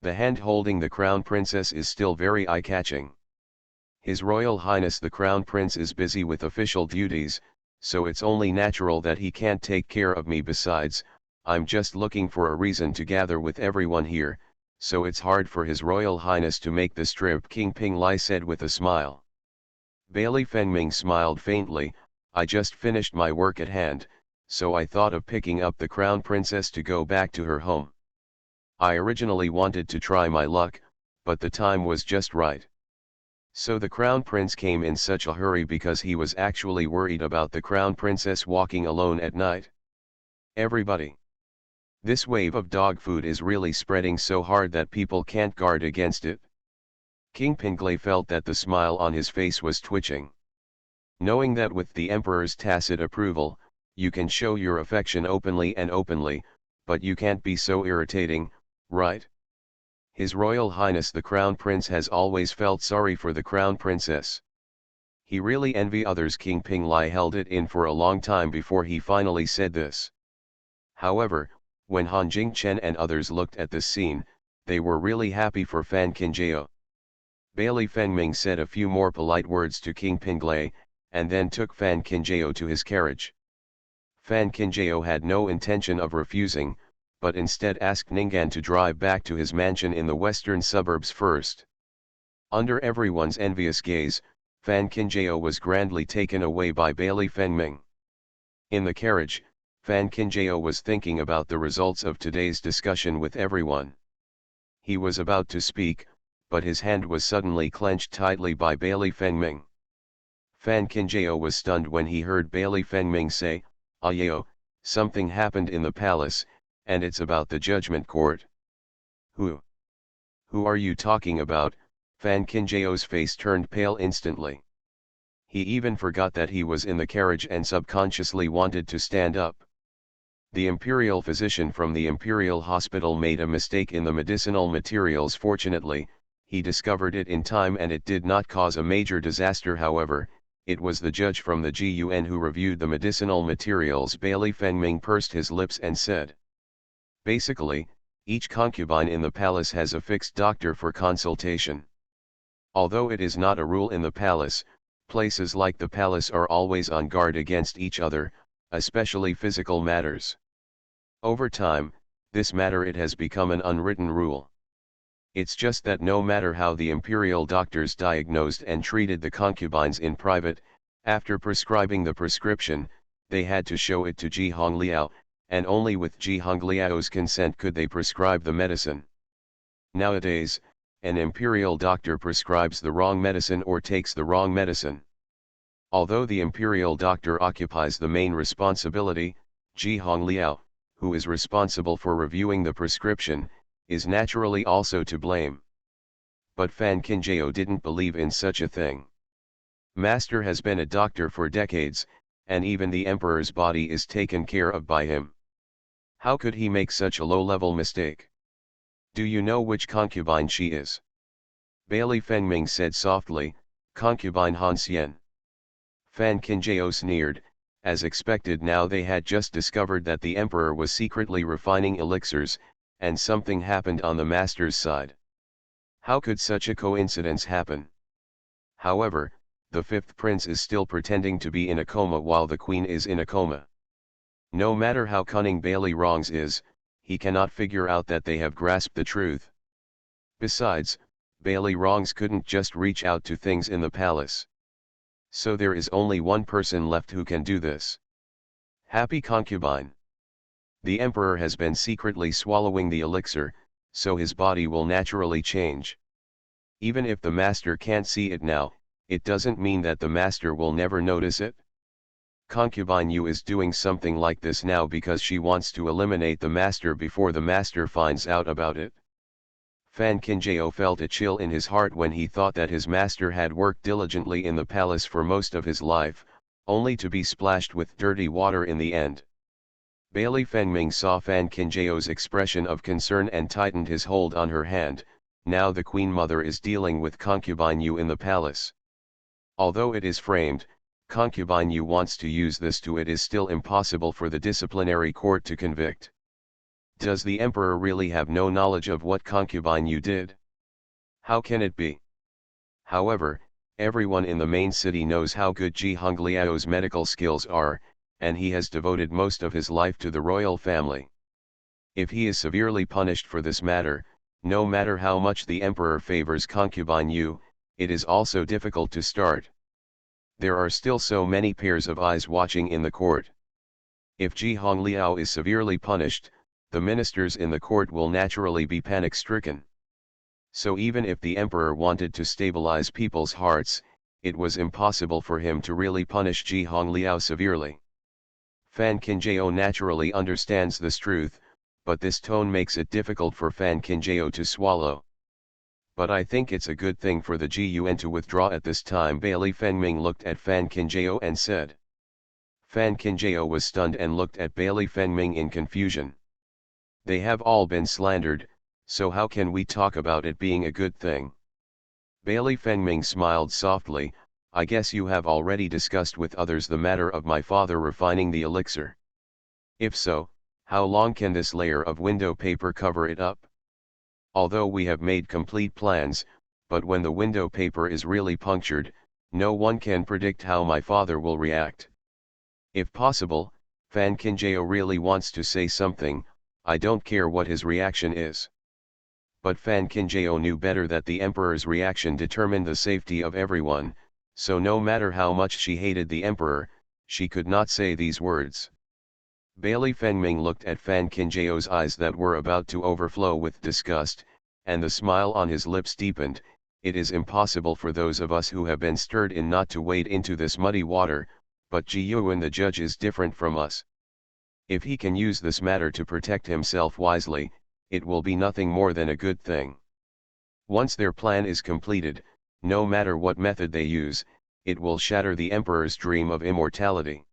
The hand holding the Crown Princess is still very eye-catching. His Royal Highness the Crown Prince is busy with official duties, so it's only natural that he can't take care of me. Besides, I'm just looking for a reason to gather with everyone here, so it's hard for His Royal Highness to make this trip, King Pinglai said with a smile. Bailey Fengming smiled faintly. "I just finished my work at hand, so I thought of picking up the Crown Princess to go back to her home. I originally wanted to try my luck, but the time was just right." So the Crown Prince came in such a hurry because he was actually worried about the Crown Princess walking alone at night. Everybody. This wave of dog food is really spreading so hard that people can't guard against it. King Pinglai felt that the smile on his face was twitching. Knowing that with the Emperor's tacit approval, you can show your affection openly, but you can't be so irritating, right? His Royal Highness the Crown Prince has always felt sorry for the Crown Princess. He really envy others. King Pinglai held it in for a long time before he finally said this. However, when Han Jingchen and others looked at this scene, they were really happy for Fan Kinjao. Bailey Fengming said a few more polite words to King Pinglai, and then took Fan Kinjao to his carriage. Fan Kinjao had no intention of refusing, but instead asked Ningguang to drive back to his mansion in the western suburbs first. Under everyone's envious gaze, Fan Kinjao was grandly taken away by Bailey Fengming. In the carriage, Fan Kinjao was thinking about the results of today's discussion with everyone. He was about to speak, but his hand was suddenly clenched tightly by Bailey Fengming. Fan Kinjao was stunned when he heard Bailey Fengming say, "Ayao, something happened in the palace, and it's about the judgment court." "Who? Who are you talking about?" Fan Kinjao's face turned pale instantly. He even forgot that he was in the carriage and subconsciously wanted to stand up. The imperial physician from the imperial hospital made a mistake in the medicinal materials. Fortunately, he discovered it in time and it did not cause a major disaster. However, it was the judge from the GUN who reviewed the medicinal materials. Bailey Fengming pursed his lips and said, "Basically, each concubine in the palace has a fixed doctor for consultation. Although it is not a rule in the palace, places like the palace are always on guard against each other, especially physical matters. Over time, this matter it has become an unwritten rule. It's just that no matter how the imperial doctors diagnosed and treated the concubines in private, after prescribing the prescription, they had to show it to Ji Hongliao, and only with Ji Hongliao's consent could they prescribe the medicine. Nowadays, an imperial doctor prescribes the wrong medicine or takes the wrong medicine. Although the imperial doctor occupies the main responsibility, Ji Hongliao, who is responsible for reviewing the prescription, is naturally also to blame. But Fan Qinjiao didn't believe in such a thing. Master has been a doctor for decades, and even the emperor's body is taken care of by him. How could he make such a low-level mistake? Do you know which concubine she is?" Bailey Fengming said softly, "Concubine Han Xian." Fan Qinjiao sneered. As expected, now they had just discovered that the emperor was secretly refining elixirs, and something happened on the master's side. How could such a coincidence happen? However, the fifth prince is still pretending to be in a coma while the queen is in a coma. No matter how cunning Bailey Wrongs is, he cannot figure out that they have grasped the truth. Besides, Bailey Wrongs couldn't just reach out to things in the palace. So there is only one person left who can do this. Happy concubine. The emperor has been secretly swallowing the elixir, so his body will naturally change. Even if the master can't see it now, it doesn't mean that the master will never notice it. Concubine Yu is doing something like this now because she wants to eliminate the master before the master finds out about it. Fan Qinjiao felt a chill in his heart when he thought that his master had worked diligently in the palace for most of his life, only to be splashed with dirty water in the end. Bailey Fengming saw Fan Qinjiao's expression of concern and tightened his hold on her hand. Now the Queen Mother is dealing with Concubine Yu in the palace. Although it is framed, Concubine Yu wants to use this too. It is still impossible for the disciplinary court to convict. Does the emperor really have no knowledge of what Concubine Yu did? How can it be? However, everyone in the main city knows how good Ji Hongliao's medical skills are, and he has devoted most of his life to the royal family. If he is severely punished for this matter, no matter how much the emperor favors Concubine Yu, it is also difficult to start. There are still so many pairs of eyes watching in the court. If Ji Hongliao is severely punished, the ministers in the court will naturally be panic-stricken. So even if the emperor wanted to stabilize people's hearts, it was impossible for him to really punish Ji Hongliao severely. Fan Qinjiao naturally understands this truth, but this tone makes it difficult for Fan Qinjiao to swallow. But I think it's a good thing for the GUN to withdraw at this time. Bailey Fengming looked at Fan Qinjiao and said. Fan Qinjiao was stunned and looked at Bailey Fengming in confusion. They have all been slandered, so how can we talk about it being a good thing? Bailey Fengming smiled softly. I guess you have already discussed with others the matter of my father refining the elixir. If so, how long can this layer of window paper cover it up? Although we have made complete plans, but when the window paper is really punctured, no one can predict how my father will react. If possible, Fan Qinjiao really wants to say something. I don't care what his reaction is. But Fan Qinjiao knew better that the emperor's reaction determined the safety of everyone, so no matter how much she hated the emperor, she could not say these words. Bailey Fengming looked at Fan Qinjiao's eyes that were about to overflow with disgust, and the smile on his lips deepened. It is impossible for those of us who have been stirred in not to wade into this muddy water, but Ji Yuan the judge is different from us. If he can use this matter to protect himself wisely, it will be nothing more than a good thing. Once their plan is completed, no matter what method they use, it will shatter the emperor's dream of immortality.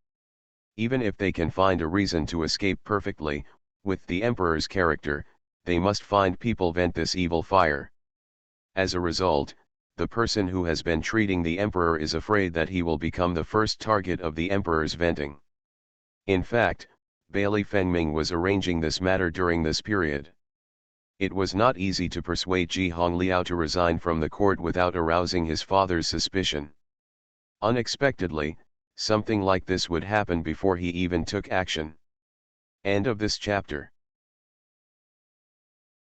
Even if they can find a reason to escape perfectly, with the emperor's character, they must find people vent this evil fire. As a result, the person who has been treating the emperor is afraid that he will become the first target of the emperor's venting. In fact, Bailey Fengming was arranging this matter during this period. It was not easy to persuade Ji Hongliao to resign from the court without arousing his father's suspicion. Unexpectedly, something like this would happen before he even took action. End of this chapter.